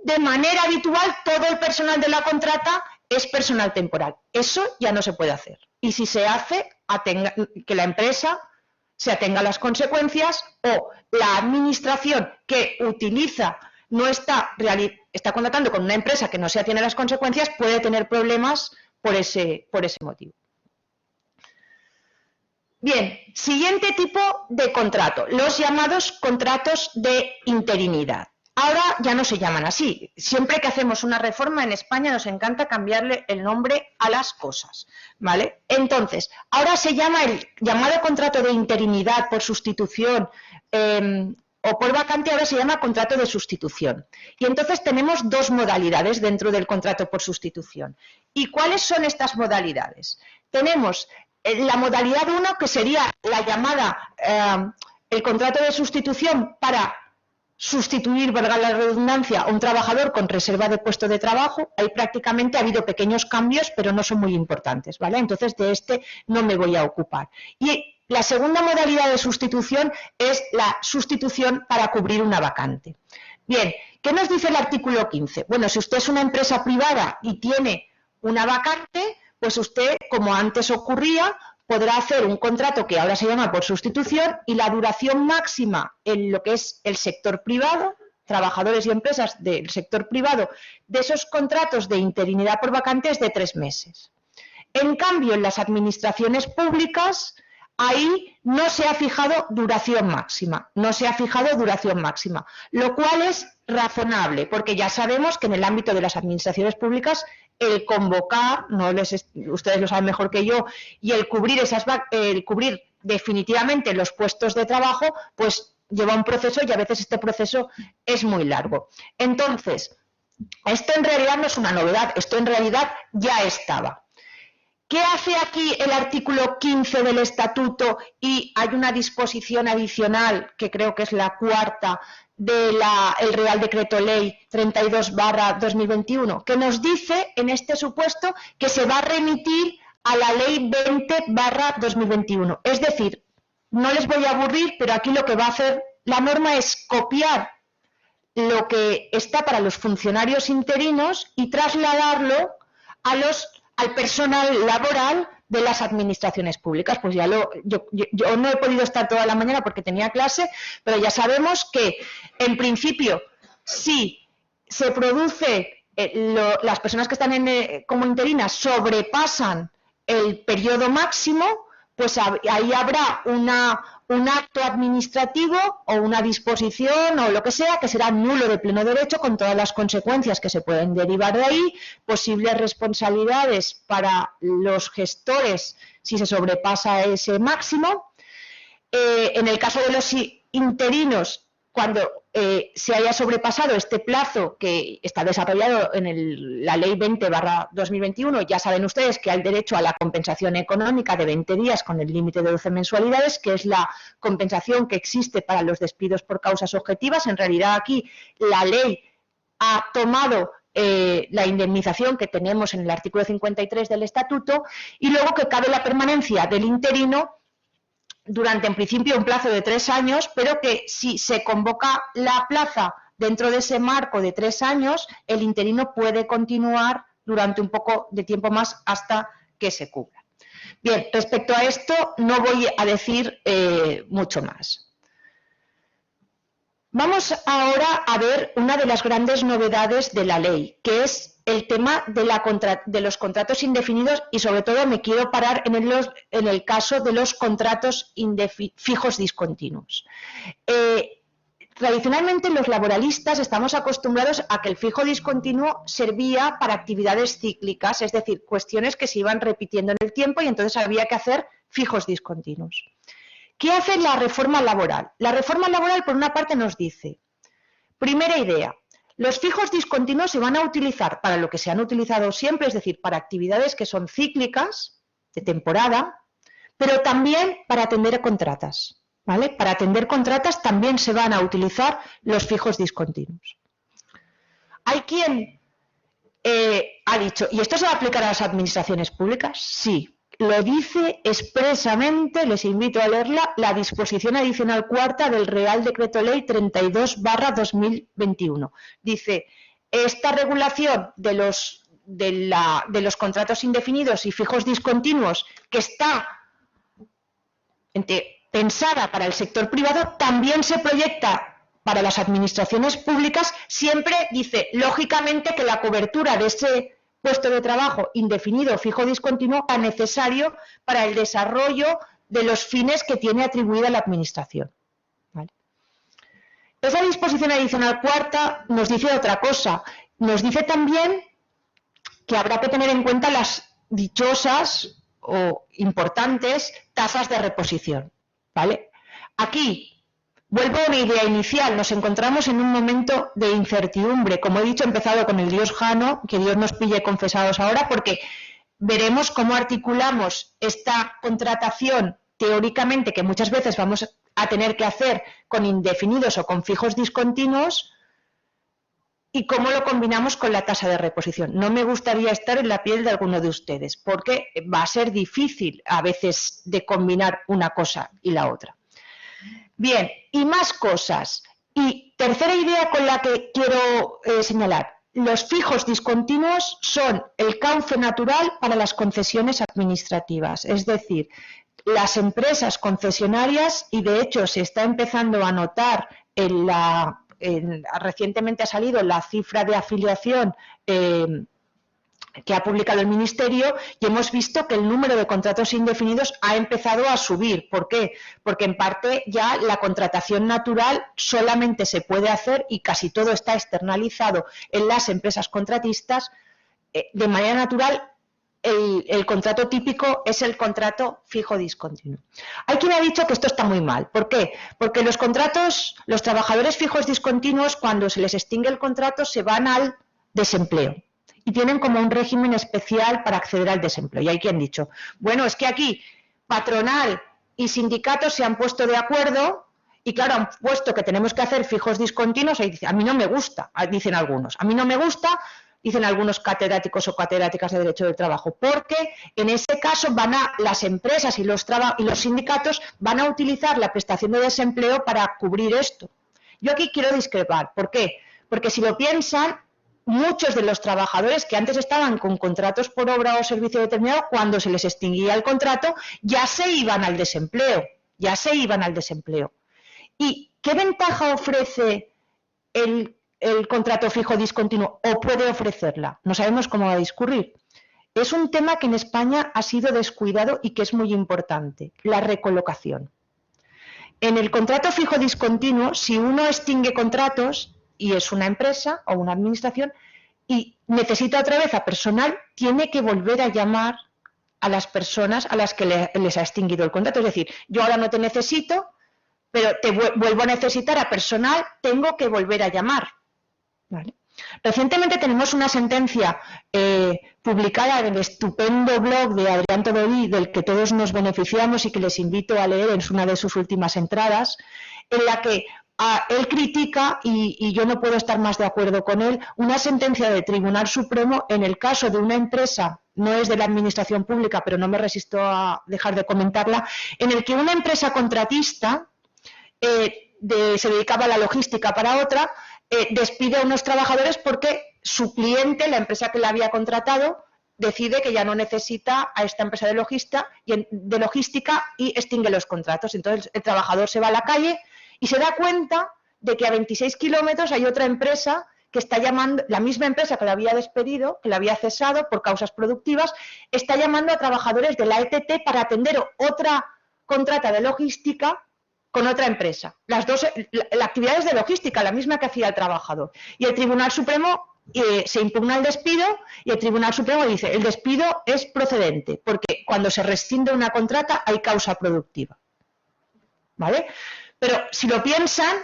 de manera habitual todo el personal de la contrata es personal temporal. Eso ya no se puede hacer. Y si se hace, que la empresa se atenga a las consecuencias o la administración que utiliza no está contratando con una empresa que no se atiene a las consecuencias, puede tener problemas por ese motivo. Bien, siguiente tipo de contrato, los llamados contratos de interinidad. Ahora ya no se llaman así. Siempre que hacemos una reforma en España nos encanta cambiarle el nombre a las cosas, ¿vale? Entonces, ahora se llama el llamado contrato de interinidad por sustitución o por vacante, ahora se llama contrato de sustitución. Y entonces tenemos dos modalidades dentro del contrato por sustitución. ¿Y cuáles son estas modalidades? Tenemos la modalidad 1, que sería la llamada, el contrato de sustitución para sustituir, valga la redundancia, a un trabajador con reserva de puesto de trabajo. Ahí prácticamente ha habido pequeños cambios, pero no son muy importantes, ¿vale? Entonces de este no me voy a ocupar. Y la segunda modalidad de sustitución es la sustitución para cubrir una vacante. Bien, ¿qué nos dice el artículo 15? Bueno, si usted es una empresa privada y tiene una vacante, pues usted, como antes ocurría, podrá hacer un contrato que ahora se llama por sustitución y la duración máxima en lo que es el sector privado, trabajadores y empresas del sector privado, de esos contratos de interinidad por vacante es de 3 meses. En cambio, en las administraciones públicas, ahí no se ha fijado duración máxima, lo cual es razonable, porque ya sabemos que en el ámbito de las administraciones públicas el convocar, ustedes lo saben mejor que yo, y el cubrir definitivamente los puestos de trabajo, pues lleva un proceso y a veces este proceso es muy largo. Entonces, esto en realidad no es una novedad, esto en realidad ya estaba. ¿Qué hace aquí el artículo 15 del Estatuto? Y hay una disposición adicional, que creo que es la cuarta, del Real Decreto Ley 32/2021, que nos dice, en este supuesto, que se va a remitir a la Ley 20/2021. Es decir, no les voy a aburrir, pero aquí lo que va a hacer la norma es copiar lo que está para los funcionarios interinos y trasladarlo al personal laboral de las administraciones públicas. Pues ya yo no he podido estar toda la mañana porque tenía clase, pero ya sabemos que, en principio, si se produce, las personas que están como interinas sobrepasan el periodo máximo, pues ahí habrá un acto administrativo o una disposición o lo que sea que será nulo de pleno derecho, con todas las consecuencias que se pueden derivar de ahí, posibles responsabilidades para los gestores si se sobrepasa ese máximo. En el caso de los interinos, cuando se haya sobrepasado este plazo que está desarrollado en la Ley 20/2021, ya saben ustedes que hay derecho a la compensación económica de 20 días con el límite de 12 mensualidades, que es la compensación que existe para los despidos por causas objetivas. En realidad aquí la ley ha tomado la indemnización que tenemos en el artículo 53 del Estatuto, y luego que cabe la permanencia del interino durante, en principio, un plazo de 3 años, pero que si se convoca la plaza dentro de ese marco de 3 años, el interino puede continuar durante un poco de tiempo más hasta que se cubra. Bien, respecto a esto no voy a decir mucho más. Vamos ahora a ver una de las grandes novedades de la ley, que es el tema de los contratos indefinidos, y sobre todo me quiero parar en el caso de los contratos fijos discontinuos. Tradicionalmente los laboralistas estamos acostumbrados a que el fijo discontinuo servía para actividades cíclicas, es decir, cuestiones que se iban repitiendo en el tiempo y entonces había que hacer fijos discontinuos. ¿Qué hace la reforma laboral? La reforma laboral, por una parte, nos dice, primera idea, los fijos discontinuos se van a utilizar para lo que se han utilizado siempre, es decir, para actividades que son cíclicas, de temporada, pero también para atender contratas, ¿vale? Para atender contratas también se van a utilizar los fijos discontinuos. Hay quien ha dicho, ¿y esto se va a aplicar a las administraciones públicas? Sí. Lo dice expresamente, les invito a leerla, la disposición adicional cuarta del Real Decreto Ley 32/2021. Dice, esta regulación de los contratos indefinidos y fijos discontinuos, que está pensada para el sector privado, también se proyecta para las administraciones públicas, siempre, dice, lógicamente que la cobertura de ese puesto de trabajo indefinido, fijo o discontinuo, es necesario para el desarrollo de los fines que tiene atribuida la Administración. ¿Vale? Esa disposición adicional cuarta nos dice otra cosa. Nos dice también que habrá que tener en cuenta las dichosas o importantes tasas de reposición. ¿Vale? Aquí vuelvo a una idea inicial, nos encontramos en un momento de incertidumbre. Como he dicho, he empezado con el Dios Jano, que Dios nos pille confesados ahora, porque veremos cómo articulamos esta contratación teóricamente, que muchas veces vamos a tener que hacer con indefinidos o con fijos discontinuos, y cómo lo combinamos con la tasa de reposición. No me gustaría estar en la piel de alguno de ustedes, porque va a ser difícil a veces de combinar una cosa y la otra. Bien, y más cosas. Y tercera idea con la que quiero señalar. Los fijos discontinuos son el cauce natural para las concesiones administrativas. Es decir, las empresas concesionarias, y de hecho se está empezando a notar recientemente ha salido la cifra de afiliación que ha publicado el Ministerio, y hemos visto que el número de contratos indefinidos ha empezado a subir. ¿Por qué? Porque en parte ya la contratación natural solamente se puede hacer, y casi todo está externalizado en las empresas contratistas, de manera natural. El contrato típico es el contrato fijo discontinuo. Hay quien ha dicho que esto está muy mal. ¿Por qué? Porque los trabajadores fijos discontinuos, cuando se les extingue el contrato, se van al desempleo. y tienen como un régimen especial para acceder al desempleo. Y hay quien ha dicho, bueno, es que aquí patronal y sindicatos se han puesto de acuerdo y claro, han puesto que tenemos que hacer fijos discontinuos y dice, a mí no me gusta, dicen algunos, a mí no me gusta, dicen algunos catedráticos o catedráticas de Derecho del Trabajo, porque en ese caso las empresas y los sindicatos van a utilizar la prestación de desempleo para cubrir esto. Yo aquí quiero discrepar. ¿Por qué? Porque si lo piensan, muchos de los trabajadores que antes estaban con contratos por obra o servicio determinado, cuando se les extinguía el contrato, ya se iban al desempleo, ¿Y qué ventaja ofrece el contrato fijo discontinuo o puede ofrecerla? No sabemos cómo va a discurrir. Es un tema que en España ha sido descuidado y que es muy importante, la recolocación. En el contrato fijo discontinuo, si uno extingue contratos y es una empresa o una administración y necesita otra vez a personal, tiene que volver a llamar a las personas a las que les ha extinguido el contrato. Es decir, yo ahora no te necesito, pero te vuelvo a necesitar a personal, tengo que volver a llamar. ¿Vale? Recientemente tenemos una sentencia publicada en el estupendo blog de Adrián Todolí, del que todos nos beneficiamos y que les invito a leer en una de sus últimas entradas, en la que él critica, y yo no puedo estar más de acuerdo con él, una sentencia del Tribunal Supremo en el caso de una empresa, no es de la administración pública, pero no me resisto a dejar de comentarla, en el que una empresa contratista se dedicaba a la logística para otra, despide a unos trabajadores porque su cliente, la empresa que la había contratado, decide que ya no necesita a esta empresa de logística y extingue los contratos. Entonces el trabajador se va a la calle y se da cuenta de que a 26 kilómetros hay otra empresa que está llamando, la misma empresa que la había despedido, que la había cesado por causas productivas, está llamando a trabajadores de la ETT para atender otra contrata de logística con otra empresa. Las dos, la actividad es de logística, la misma que hacía el trabajador. Y el Tribunal Supremo se impugna el despido y el Tribunal Supremo dice el despido es procedente, porque cuando se rescinde una contrata hay causa productiva. ¿Vale? Pero si lo piensan,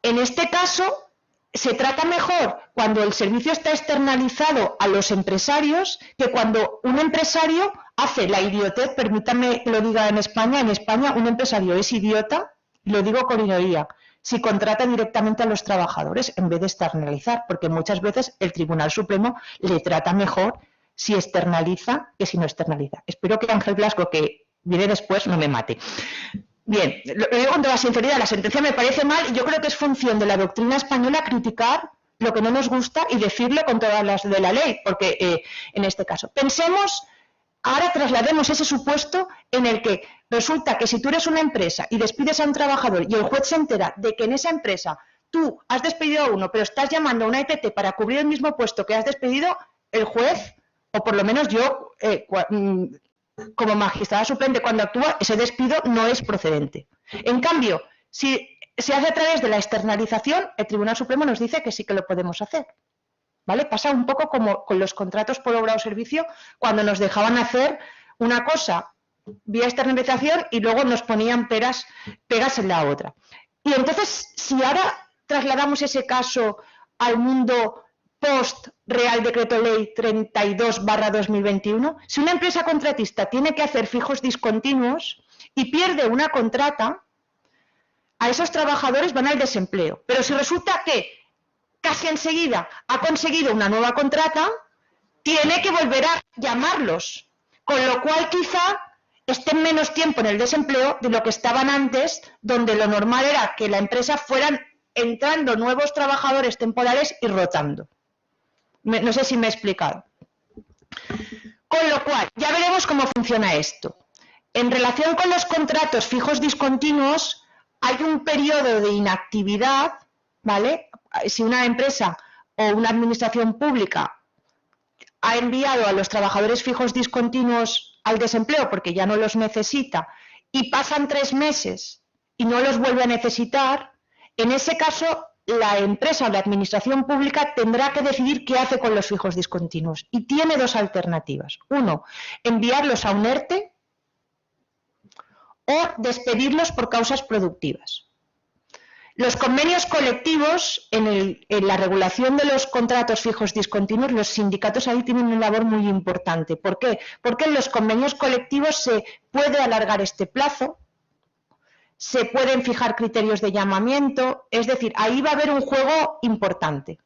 en este caso se trata mejor cuando el servicio está externalizado a los empresarios que cuando un empresario hace la idiotez, permítame que lo diga en España un empresario es idiota, y lo digo con ironía, si contrata directamente a los trabajadores en vez de externalizar, porque muchas veces el Tribunal Supremo le trata mejor si externaliza que si no externaliza. Espero que Ángel Blasco, que viene después, no me mate. Bien, lo digo con toda sinceridad, la sentencia me parece mal y yo creo que es función de la doctrina española criticar lo que no nos gusta y decirlo con todas las de la ley, porque en este caso. Pensemos, ahora traslademos ese supuesto en el que resulta que si tú eres una empresa y despides a un trabajador y el juez se entera de que en esa empresa tú has despedido a uno, pero estás llamando a una ETT para cubrir el mismo puesto que has despedido, el juez, o por lo menos yo, como magistrada suplente, cuando actúa, ese despido no es procedente. En cambio, si se hace a través de la externalización, el Tribunal Supremo nos dice que sí que lo podemos hacer. ¿Vale? Pasa un poco como con los contratos por obra o servicio, cuando nos dejaban hacer una cosa vía externalización y luego nos ponían pegas en la otra. Y entonces, si ahora trasladamos ese caso al mundo post-Real Decreto Ley 32/2021, si una empresa contratista tiene que hacer fijos discontinuos y pierde una contrata, a esos trabajadores van al desempleo. Pero si resulta que casi enseguida ha conseguido una nueva contrata, tiene que volver a llamarlos, con lo cual quizá estén menos tiempo en el desempleo de lo que estaban antes, donde lo normal era que la empresa fueran entrando nuevos trabajadores temporales y rotando. No sé si me he explicado. Con lo cual, ya veremos cómo funciona esto. En relación con los contratos fijos discontinuos, hay un periodo de inactividad, ¿vale? Si una empresa o una administración pública ha enviado a los trabajadores fijos discontinuos al desempleo porque ya no los necesita y pasan 3 meses y no los vuelve a necesitar, en ese caso la empresa o la administración pública tendrá que decidir qué hace con los fijos discontinuos. Y tiene 2 alternativas. 1, enviarlos a un ERTE o despedirlos por causas productivas. Los convenios colectivos, en la regulación de los contratos fijos discontinuos, los sindicatos ahí tienen una labor muy importante. ¿Por qué? Porque en los convenios colectivos se puede alargar este plazo, se pueden fijar criterios de llamamiento, es decir, ahí va a haber un juego importante.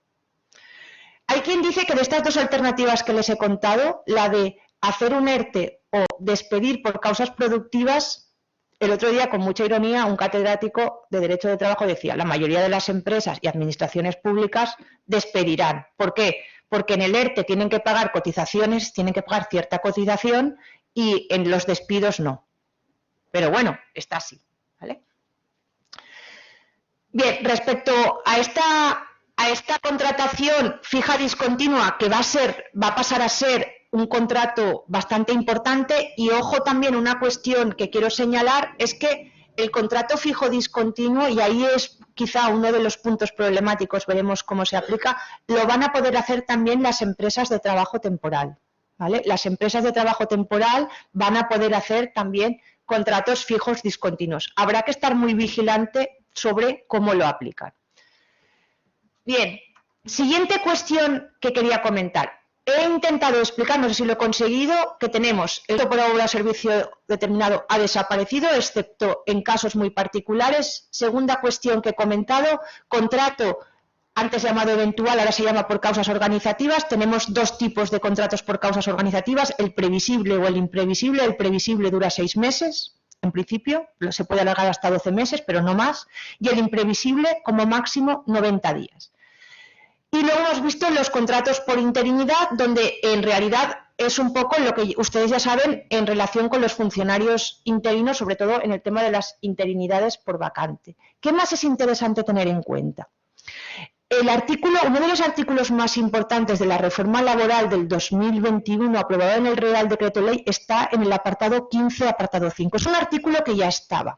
Hay quien dice que de estas dos alternativas que les he contado, la de hacer un ERTE o despedir por causas productivas, el otro día, con mucha ironía, un catedrático de Derecho de Trabajo decía: la mayoría de las empresas y administraciones públicas despedirán. ¿Por qué? Porque en el ERTE tienen que pagar cotizaciones, tienen que pagar cierta cotización y en los despidos no. Pero bueno, está así, ¿vale? Bien, respecto a esta contratación fija discontinua, que va a pasar a ser un contrato bastante importante, y ojo también, una cuestión que quiero señalar es que el contrato fijo discontinuo, y ahí es quizá uno de los puntos problemáticos, veremos cómo se aplica, lo van a poder hacer también las empresas de trabajo temporal, ¿vale? Las empresas de trabajo temporal van a poder hacer también contratos fijos discontinuos. Habrá que estar muy vigilante sobre cómo lo aplican. Bien, siguiente cuestión que quería comentar. He intentado explicar, no sé si lo he conseguido, que tenemos el por obra o servicio determinado ha desaparecido, excepto en casos muy particulares. Segunda cuestión que he comentado, contrato antes llamado eventual, ahora se llama por causas organizativas. Tenemos dos tipos de contratos por causas organizativas, el previsible o el imprevisible. El previsible dura 6 meses, en principio, se puede alargar hasta 12 meses, pero no más, y el imprevisible como máximo 90 días. Y luego hemos visto los contratos por interinidad, donde en realidad es un poco lo que ustedes ya saben en relación con los funcionarios interinos, sobre todo en el tema de las interinidades por vacante. ¿Qué más es interesante tener en cuenta? Uno de los artículos más importantes de la reforma laboral del 2021, aprobado en el Real Decreto Ley, está en el apartado 15, apartado 5. Es un artículo que ya estaba.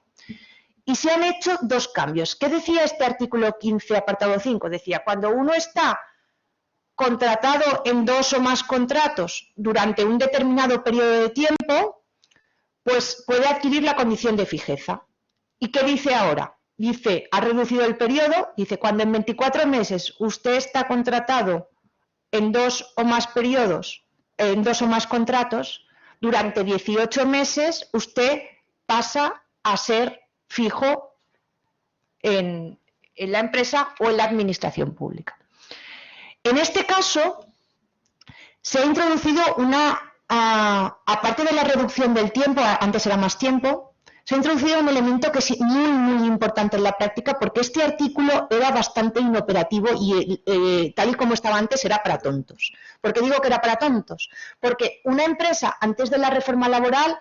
Y se han hecho dos cambios. ¿Qué decía este artículo 15, apartado 5? Decía, cuando uno está contratado en 2 o más contratos durante un determinado periodo de tiempo, pues puede adquirir la condición de fijeza. ¿Y qué dice ahora? Dice, ha reducido el periodo, dice, cuando en 24 meses usted está contratado en 2 o más periodos, en 2 o más contratos, durante 18 meses usted pasa a ser fijo en la empresa o en la administración pública. En este caso, se ha introducido aparte de la reducción del tiempo, antes era más tiempo, se ha introducido un elemento que es muy, muy importante en la práctica, porque este artículo era bastante inoperativo y tal y como estaba antes era para tontos. ¿Por qué digo que era para tontos? Porque una empresa, antes de la reforma laboral,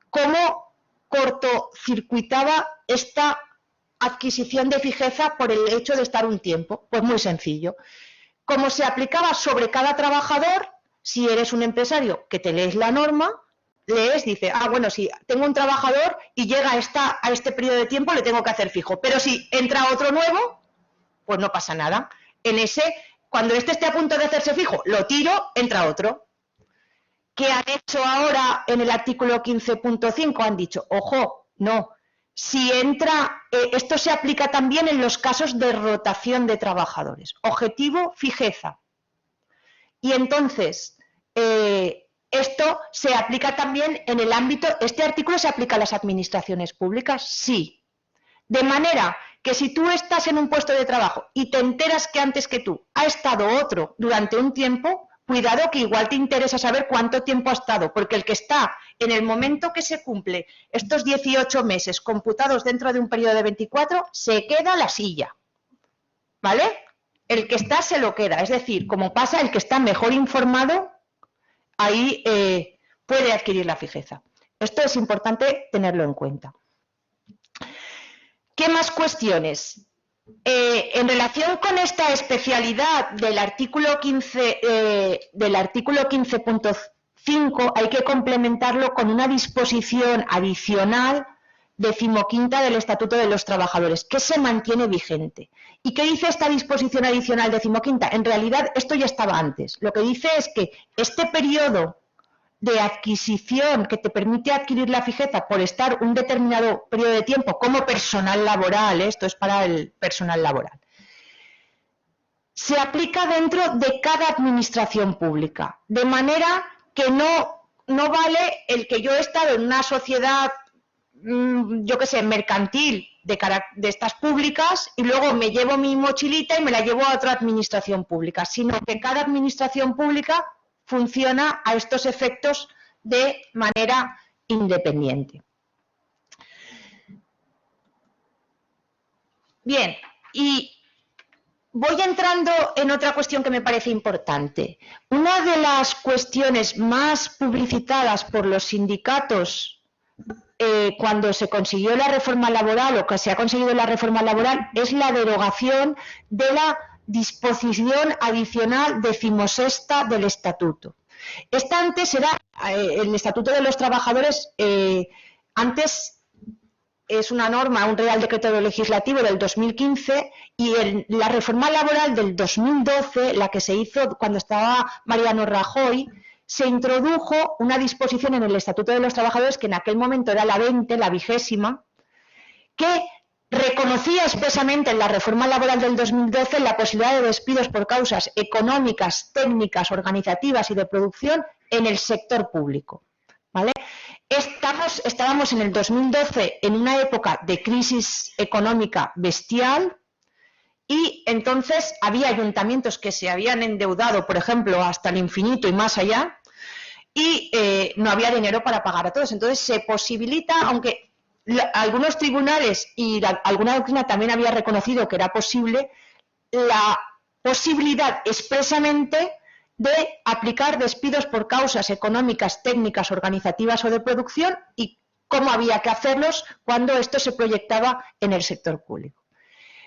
¿cómo cortocircuitaba esta adquisición de fijeza por el hecho de estar un tiempo? Pues muy sencillo. Como se aplicaba sobre cada trabajador, si eres un empresario que te lees la norma, dice, bueno, si tengo un trabajador y llega a este periodo de tiempo, le tengo que hacer fijo. Pero si entra otro nuevo, pues no pasa nada. Cuando este esté a punto de hacerse fijo, lo tiro, entra otro. ¿Qué han hecho ahora en el artículo 15.5? Han dicho, ojo, no, si entra, esto se aplica también en los casos de rotación de trabajadores. Objetivo, fijeza. Y entonces, esto se aplica también en el ámbito, ¿este artículo se aplica a las administraciones públicas? Sí. De manera que si tú estás en un puesto de trabajo y te enteras que antes que tú ha estado otro durante un tiempo, cuidado que igual te interesa saber cuánto tiempo ha estado, porque el que está en el momento que se cumple estos 18 meses computados dentro de un periodo de 24, se queda la silla, ¿vale? El que está se lo queda, es decir, como pasa, el que está mejor informado, ahí puede adquirir la fijeza. Esto es importante tenerlo en cuenta. ¿Qué más cuestiones? En relación con esta especialidad del artículo 15.5 hay que complementarlo con una disposición adicional 15ª del Estatuto de los Trabajadores, que se mantiene vigente. ¿Y qué dice esta disposición adicional 15ª? En realidad esto ya estaba antes. Lo que dice es que este periodo de adquisición que te permite adquirir la fijeza por estar un determinado periodo de tiempo como personal laboral, esto es para el personal laboral, se aplica dentro de cada administración pública, de manera que no vale el que yo he estado en una sociedad, yo qué sé, mercantil de estas públicas y luego me llevo mi mochilita y me la llevo a otra administración pública, sino que cada administración pública funciona a estos efectos de manera independiente. Bien, y voy entrando en otra cuestión que me parece importante. Una de las cuestiones más publicitadas por los sindicatos cuando se consiguió la reforma laboral o que se ha conseguido la reforma laboral es la derogación de la disposición adicional 16ª del Estatuto. Esta antes era el Estatuto de los Trabajadores, antes es una norma, un Real Decreto Legislativo del 2015 y la reforma laboral del 2012, la que se hizo cuando estaba Mariano Rajoy, se introdujo una disposición en el Estatuto de los Trabajadores que en aquel momento era la 20, la 20ª, que reconocía expresamente en la reforma laboral del 2012 la posibilidad de despidos por causas económicas, técnicas, organizativas y de producción en el sector público, ¿vale? Estábamos en el 2012 en una época de crisis económica bestial y entonces había ayuntamientos que se habían endeudado, por ejemplo, hasta el infinito y más allá, y no había dinero para pagar a todos. Entonces se posibilita, aunque algunos tribunales y alguna doctrina también había reconocido que era posible, la posibilidad expresamente de aplicar despidos por causas económicas, técnicas, organizativas o de producción y cómo había que hacerlos cuando esto se proyectaba en el sector público.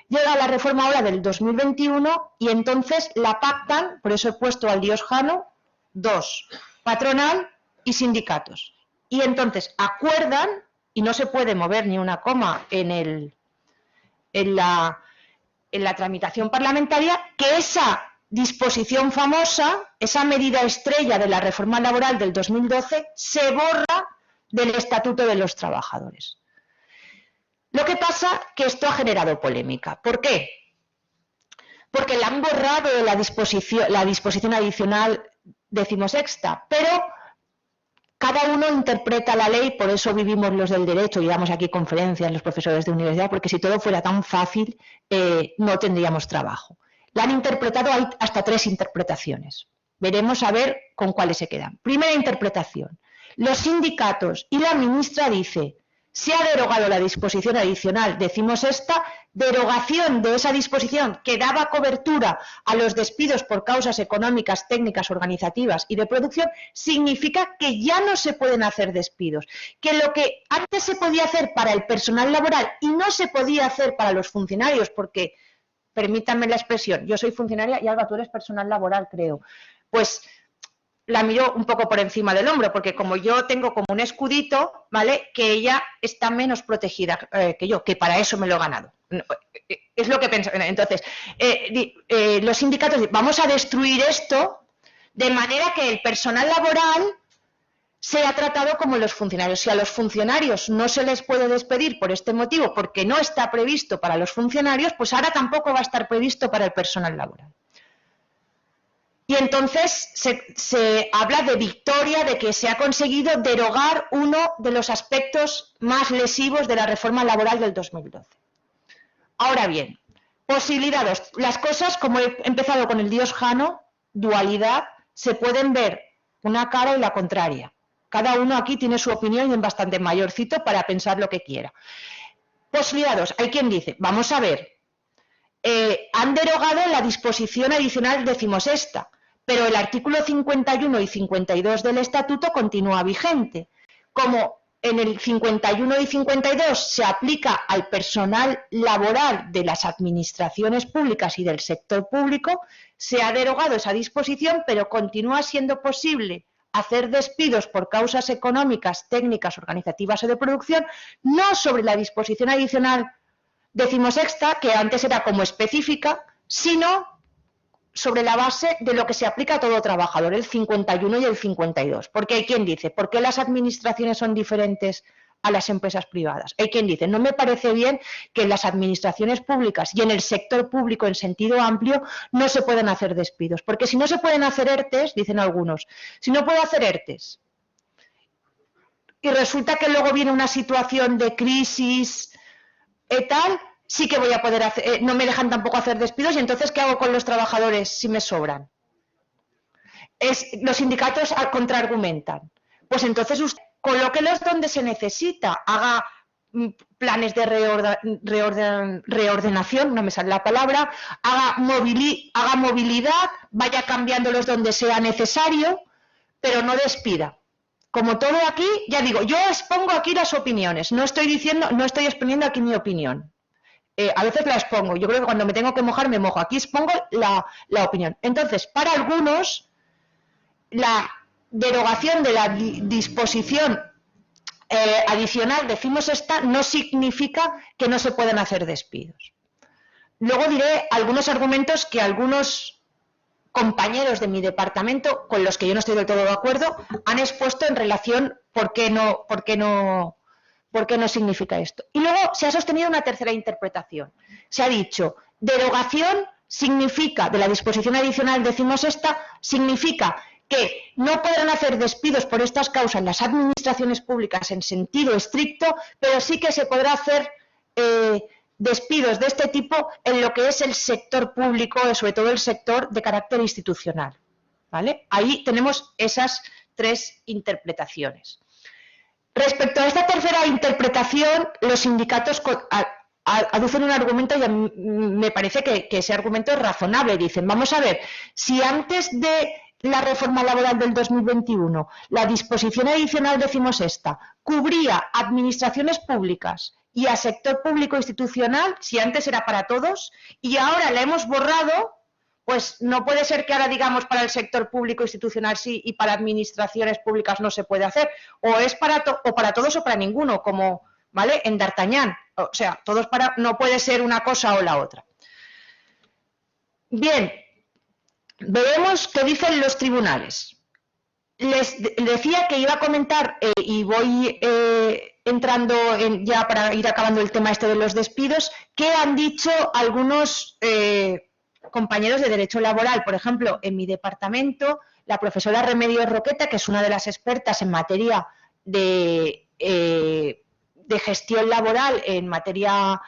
Llega la reforma ahora del 2021 y entonces la pactan, por eso he puesto al dios Jano, dos, patronal y sindicatos. Y entonces acuerdan, y no se puede mover ni una coma en la tramitación parlamentaria, que esa disposición famosa, esa medida estrella de la reforma laboral del 2012, se borra del Estatuto de los Trabajadores. Lo que pasa que esto ha generado polémica. ¿Por qué? Porque la han borrado de la disposición adicional 16ª, pero cada uno interpreta la ley, por eso vivimos los del derecho y damos aquí conferencias los profesores de universidad, porque si todo fuera tan fácil no tendríamos trabajo. La han interpretado, hay hasta 3 interpretaciones. Veremos a ver con cuáles se quedan. Primera interpretación. Los sindicatos y la ministra dice: se ha derogado la disposición adicional 16ª, derogación de esa disposición que daba cobertura a los despidos por causas económicas, técnicas, organizativas y de producción, significa que ya no se pueden hacer despidos, que lo que antes se podía hacer para el personal laboral y no se podía hacer para los funcionarios, porque, permítanme la expresión, yo soy funcionaria y Alba, tú eres personal laboral, creo, pues la miro un poco por encima del hombro, porque como yo tengo como un escudito, ¿vale?, que ella está menos protegida que yo, que para eso me lo he ganado. Es lo que pienso. Entonces, los sindicatos dicen: vamos a destruir esto de manera que el personal laboral sea tratado como los funcionarios. Si a los funcionarios no se les puede despedir por este motivo, porque no está previsto para los funcionarios, pues ahora tampoco va a estar previsto para el personal laboral. Y entonces se habla de victoria, de que se ha conseguido derogar uno de los aspectos más lesivos de la reforma laboral del 2012. Ahora bien, posibilidades. Las cosas, como he empezado con el dios Jano, dualidad, se pueden ver una cara y la contraria. Cada uno aquí tiene su opinión y es bastante mayorcito para pensar lo que quiera. Posibilidades. Hay quien dice: vamos a ver, han derogado la disposición adicional 16ª, pero el artículo 51 y 52 del Estatuto continúa vigente. Como en el 51 y 52 se aplica al personal laboral de las administraciones públicas y del sector público, se ha derogado esa disposición, pero continúa siendo posible hacer despidos por causas económicas, técnicas, organizativas o de producción, no sobre la disposición adicional 16ª, que antes era como específica, sino sobre la base de lo que se aplica a todo trabajador, el 51 y el 52. Porque hay quien dice, ¿por qué las administraciones son diferentes a las empresas privadas? Hay quien dice, no me parece bien que en las administraciones públicas y en el sector público en sentido amplio no se pueden hacer despidos, porque si no se pueden hacer ERTEs, dicen algunos, si no puedo hacer ERTEs y resulta que luego viene una situación de crisis y tal, sí que voy a poder hacer, no me dejan tampoco hacer despidos, y entonces ¿qué hago con los trabajadores si me sobran? Los sindicatos contraargumentan. Pues entonces usted colóquelos donde se necesita, haga planes de reordenación, no me sale la palabra, haga movilidad, vaya cambiándolos donde sea necesario, pero no despida. Como todo aquí, ya digo, yo expongo aquí las opiniones, no estoy exponiendo aquí mi opinión. A veces la expongo, yo creo que cuando me tengo que mojar me mojo, aquí expongo la opinión. Entonces, para algunos, la derogación de la disposición adicional, decimos esta, no significa que no se puedan hacer despidos. Luego diré algunos argumentos que algunos compañeros de mi departamento, con los que yo no estoy del todo de acuerdo, han expuesto en relación por qué no significa esto. Y luego se ha sostenido una tercera interpretación. Se ha dicho, derogación significa, de la disposición adicional decimos esta, significa que no podrán hacer despidos por estas causas en las administraciones públicas en sentido estricto, pero sí que se podrá hacer despidos de este tipo en lo que es el sector público, sobre todo el sector de carácter institucional, ¿vale? Ahí tenemos esas tres interpretaciones. Respecto a esta tercera interpretación, los sindicatos aducen un argumento y a mí me parece que ese argumento es razonable. Dicen, vamos a ver, si antes de la reforma laboral del 2021, la disposición adicional, decimos esta, cubría administraciones públicas y a sector público institucional, si antes era para todos, y ahora la hemos borrado, pues no puede ser que ahora digamos para el sector público institucional sí y para administraciones públicas no se puede hacer, o es para todos o para ninguno, como ¿vale? En D'Artagnan, o sea, todos no puede ser una cosa o la otra. Bien, veremos qué dicen los tribunales. Les decía que iba a comentar, y voy entrando ya para ir acabando el tema este de los despidos, qué han dicho algunos compañeros de Derecho Laboral. Por ejemplo, en mi departamento, la profesora Remedios Roqueta, que es una de las expertas en materia de gestión laboral, en materia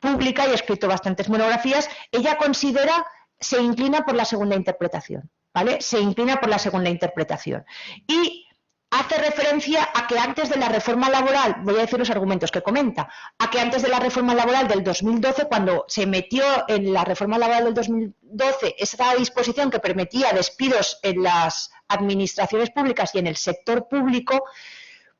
pública, y ha escrito bastantes monografías, ella se inclina por la segunda interpretación, ¿vale? Se inclina por la segunda interpretación. Y hace referencia a que antes de la reforma laboral, voy a decir los argumentos que comenta, a que antes de la reforma laboral del 2012, cuando se metió en la reforma laboral del 2012 esa disposición que permitía despidos en las administraciones públicas y en el sector público,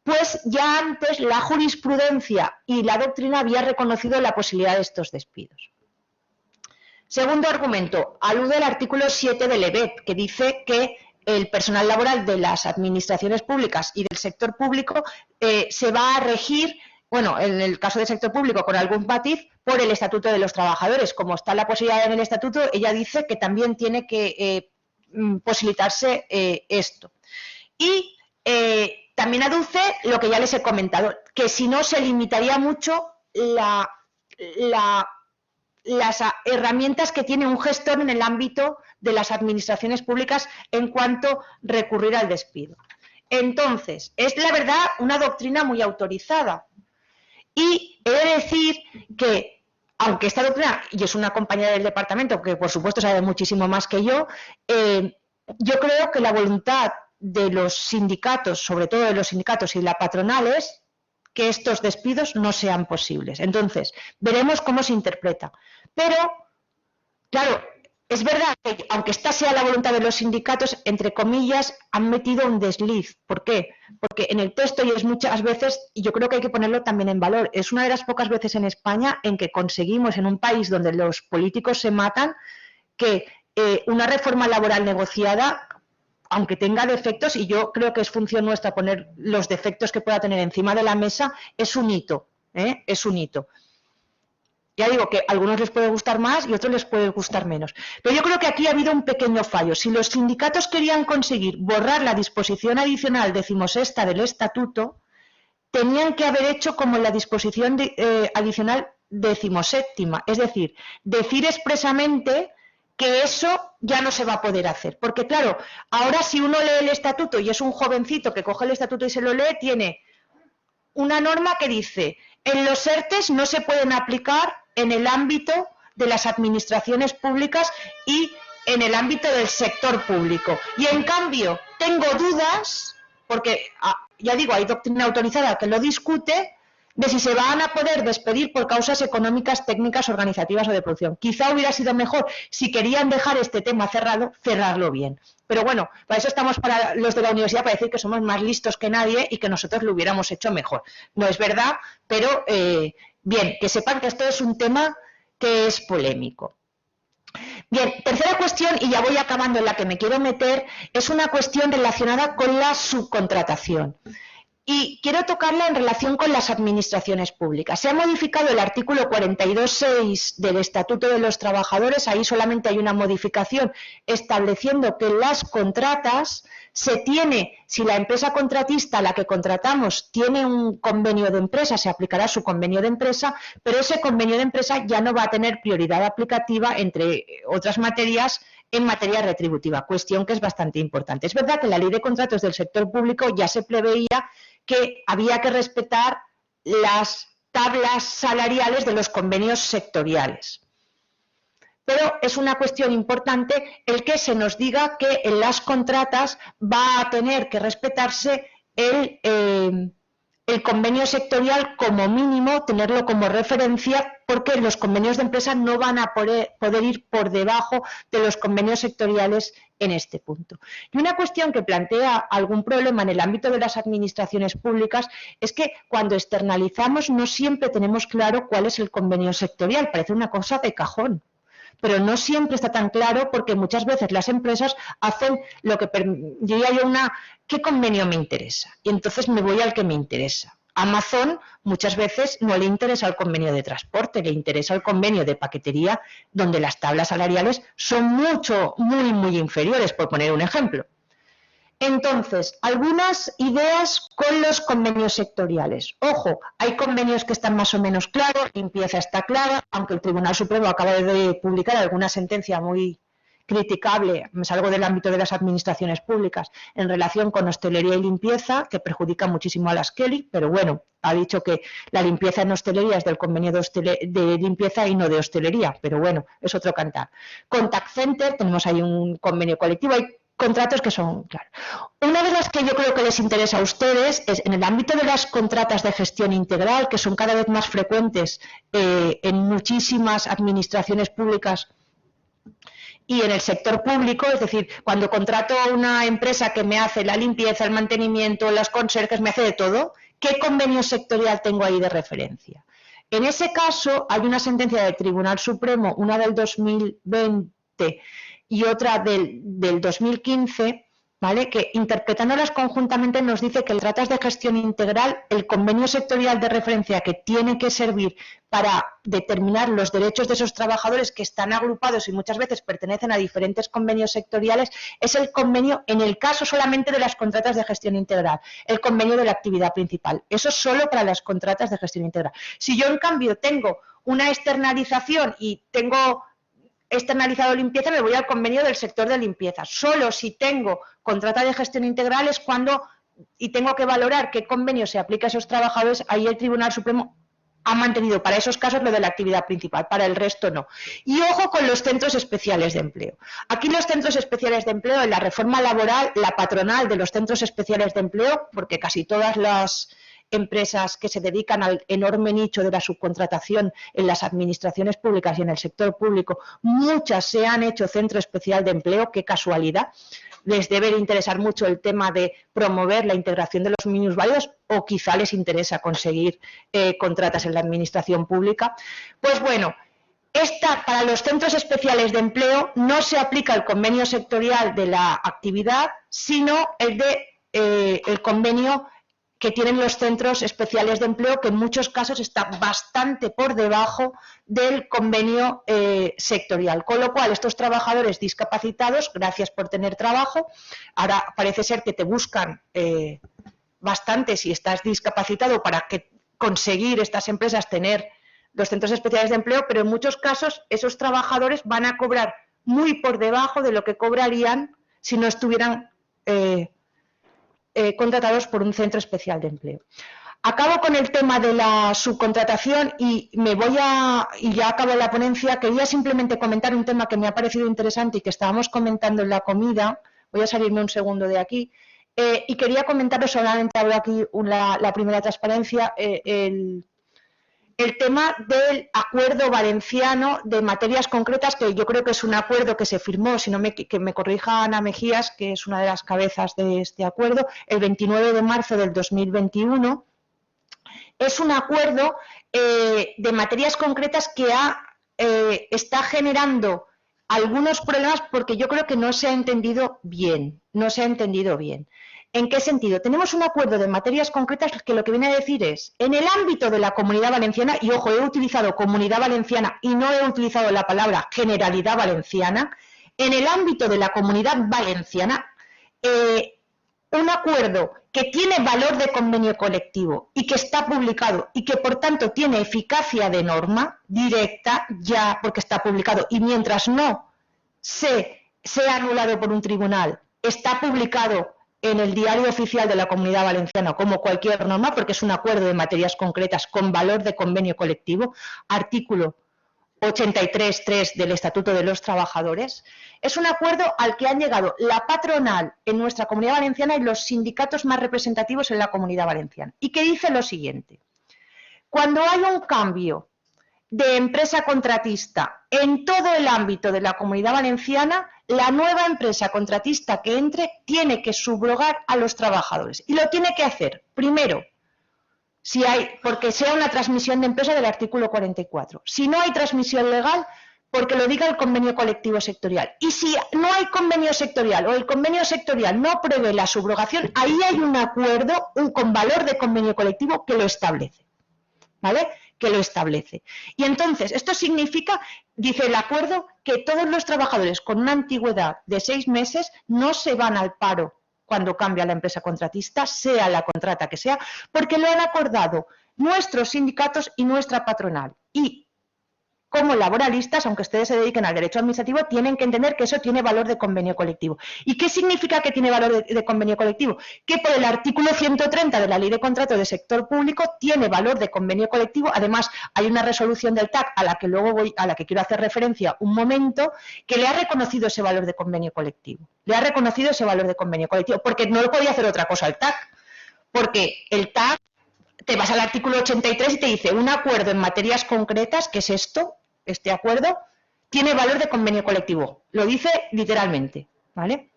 pues ya antes la jurisprudencia y la doctrina había reconocido la posibilidad de estos despidos. Segundo argumento, alude al artículo 7 del EBEP, que dice que el personal laboral de las administraciones públicas y del sector público se va a regir, bueno, en el caso del sector público con algún matiz, por el Estatuto de los Trabajadores. Como está la posibilidad en el Estatuto, ella dice que también tiene que posibilitarse esto. Y también aduce lo que ya les he comentado, que si no se limitaría mucho las herramientas que tiene un gestor en el ámbito de las administraciones públicas en cuanto a recurrir al despido. Entonces, es la verdad una doctrina muy autorizada. Y he de decir que, aunque esta doctrina, y es una compañera del departamento que por supuesto sabe muchísimo más que yo creo que la voluntad de los sindicatos, sobre todo de los sindicatos y la patronal, es que estos despidos no sean posibles. Entonces, veremos cómo se interpreta. Pero, claro, es verdad que aunque esta sea la voluntad de los sindicatos, entre comillas, han metido un desliz. ¿Por qué? Porque en el texto, y es muchas veces, y yo creo que hay que ponerlo también en valor, es una de las pocas veces en España en que conseguimos, en un país donde los políticos se matan, que una reforma laboral negociada, aunque tenga defectos, y yo creo que es función nuestra poner los defectos que pueda tener encima de la mesa, es un hito, es un hito. Ya digo que a algunos les puede gustar más y a otros les puede gustar menos. Pero yo creo que aquí ha habido un pequeño fallo. Si los sindicatos querían conseguir borrar la disposición adicional 16ª del Estatuto, tenían que haber hecho como la disposición adicional 17ª. Es decir, decir expresamente que eso ya no se va a poder hacer. Porque claro, ahora si uno lee el Estatuto y es un jovencito que coge el Estatuto y se lo lee, tiene una norma que dice: en los ERTEs no se pueden aplicar en el ámbito de las administraciones públicas y en el ámbito del sector público. Y en cambio, tengo dudas, porque ya digo, hay doctrina autorizada que lo discute, de si se van a poder despedir por causas económicas, técnicas, organizativas o de producción. Quizá hubiera sido mejor, si querían dejar este tema cerrado, cerrarlo bien. Pero bueno, para eso estamos para los de la universidad, para decir que somos más listos que nadie y que nosotros lo hubiéramos hecho mejor. No es verdad, pero bien, que sepan que esto es un tema que es polémico. Bien, tercera cuestión, y ya voy acabando, en la que me quiero meter, es una cuestión relacionada con la subcontratación. Y quiero tocarla en relación con las administraciones públicas. Se ha modificado el artículo 42.6 del Estatuto de los Trabajadores, ahí solamente hay una modificación estableciendo que las contratas se tiene, si la empresa contratista a la que contratamos tiene un convenio de empresa, se aplicará su convenio de empresa, pero ese convenio de empresa ya no va a tener prioridad aplicativa, entre otras materias, en materia retributiva, cuestión que es bastante importante. Es verdad que la Ley de Contratos del Sector Público ya se preveía que había que respetar las tablas salariales de los convenios sectoriales. Pero es una cuestión importante el que se nos diga que en las contratas va a tener que respetarse el convenio sectorial como mínimo, tenerlo como referencia, porque los convenios de empresa no van a poder ir por debajo de los convenios sectoriales en este punto. Y una cuestión que plantea algún problema en el ámbito de las administraciones públicas es que cuando externalizamos no siempre tenemos claro cuál es el convenio sectorial, parece una cosa de cajón. Pero no siempre está tan claro, porque muchas veces las empresas hacen lo que diría yo ¿qué convenio me interesa? Y entonces me voy al que me interesa. Amazon muchas veces no le interesa el convenio de transporte, le interesa el convenio de paquetería, donde las tablas salariales son muy inferiores, por poner un ejemplo. Entonces, algunas ideas con los convenios sectoriales. Ojo, hay convenios que están más o menos claros, limpieza está clara, aunque el Tribunal Supremo acaba de publicar alguna sentencia muy criticable, me salgo del ámbito de las administraciones públicas, en relación con hostelería y limpieza, que perjudica muchísimo a las Kelly, pero bueno, ha dicho que la limpieza en hostelería es del convenio de limpieza y no de hostelería, pero bueno, es otro cantar. Contact Center, tenemos ahí un convenio colectivo, hay contratos que son claros. Una de las que yo creo que les interesa a ustedes es en el ámbito de las contratas de gestión integral, que son cada vez más frecuentes en muchísimas administraciones públicas y en el sector público, es decir, cuando contrato a una empresa que me hace la limpieza, el mantenimiento, las conserjes, me hace de todo, ¿qué convenio sectorial tengo ahí de referencia? En ese caso hay una sentencia del Tribunal Supremo, una del 2020 y otra del 2015, ¿vale?, que interpretándolas conjuntamente nos dice que el tratas de gestión integral, el convenio sectorial de referencia que tiene que servir para determinar los derechos de esos trabajadores que están agrupados y muchas veces pertenecen a diferentes convenios sectoriales, es el convenio, en el caso solamente de las contratas de gestión integral, el convenio de la actividad principal. Eso es solo para las contratas de gestión integral. Si yo, en cambio, tengo una externalización y tengo externalizado limpieza, me voy al convenio del sector de limpieza. Solo si tengo contrata de gestión integral es cuando, y tengo que valorar qué convenio se aplica a esos trabajadores, ahí el Tribunal Supremo ha mantenido para esos casos lo de la actividad principal, para el resto no. Y ojo con los centros especiales de empleo. Aquí los centros especiales de empleo, en la reforma laboral, la patronal de los centros especiales de empleo, porque casi todas las empresas que se dedican al enorme nicho de la subcontratación en las administraciones públicas y en el sector público, muchas se han hecho centro especial de empleo, qué casualidad. Les debe de interesar mucho el tema de promover la integración de los minusválidos, o quizá les interesa conseguir contratas en la administración pública. Pues bueno, para los centros especiales de empleo no se aplica el convenio sectorial de la actividad, sino el convenio que tienen los centros especiales de empleo, que en muchos casos está bastante por debajo del convenio sectorial. Con lo cual, estos trabajadores discapacitados, gracias por tener trabajo, ahora parece ser que te buscan bastante si estás discapacitado para conseguir estas empresas tener los centros especiales de empleo, pero en muchos casos esos trabajadores van a cobrar muy por debajo de lo que cobrarían si no estuvieran contratados por un centro especial de empleo. Acabo con el tema de la subcontratación y ya acabo la ponencia. Quería simplemente comentar un tema que me ha parecido interesante y que estábamos comentando en la comida. Voy a salirme un segundo de aquí. Y quería comentaros solamente, abro aquí la primera transparencia, el tema del acuerdo valenciano de materias concretas, que yo creo que es un acuerdo que se firmó, que me corrija Ana Mejías, que es una de las cabezas de este acuerdo, el 29 de marzo del 2021. Es un acuerdo de materias concretas que está generando algunos problemas porque yo creo que no se ha entendido bien. ¿En qué sentido? Tenemos un acuerdo de materias concretas que lo que viene a decir es, en el ámbito de la Comunidad Valenciana, y ojo, he utilizado Comunidad Valenciana y no he utilizado la palabra Generalidad Valenciana, en el ámbito de la Comunidad Valenciana, un acuerdo que tiene valor de convenio colectivo y que está publicado y que por tanto tiene eficacia de norma directa ya porque está publicado y mientras no sea anulado por un tribunal, está publicado en el Diario Oficial de la Comunidad Valenciana como cualquier norma, porque es un acuerdo de materias concretas con valor de convenio colectivo, artículo 83.3 del Estatuto de los Trabajadores. Es un acuerdo al que han llegado la patronal en nuestra Comunidad Valenciana y los sindicatos más representativos en la Comunidad Valenciana. Y que dice lo siguiente: cuando hay un cambio de empresa contratista en todo el ámbito de la Comunidad Valenciana, la nueva empresa contratista que entre tiene que subrogar a los trabajadores. Y lo tiene que hacer, primero, porque sea una transmisión de empresa del artículo 44. Si no hay transmisión legal, porque lo diga el convenio colectivo sectorial. Y si no hay convenio sectorial o el convenio sectorial no prevé la subrogación, ahí hay un acuerdo con valor de convenio colectivo que lo establece. ¿Vale? Que lo establece. Y entonces, esto significa, dice el acuerdo, que todos los trabajadores con una antigüedad de 6 meses no se van al paro cuando cambia la empresa contratista, sea la contrata que sea, porque lo han acordado nuestros sindicatos y nuestra patronal. Y como laboralistas, aunque ustedes se dediquen al derecho administrativo, tienen que entender que eso tiene valor de convenio colectivo. ¿Y qué significa que tiene valor de convenio colectivo? Que por el artículo 130 de la Ley de Contrato de Sector Público tiene valor de convenio colectivo. Además, hay una resolución del TAC a la que quiero hacer referencia un momento, que le ha reconocido ese valor de convenio colectivo. Le ha reconocido ese valor de convenio colectivo, porque no lo podía hacer otra cosa el TAC. Porque el TAC, te vas al artículo 83 y te dice, un acuerdo en materias concretas, ¿qué es esto? Este acuerdo tiene valor de convenio colectivo, lo dice literalmente, ¿vale?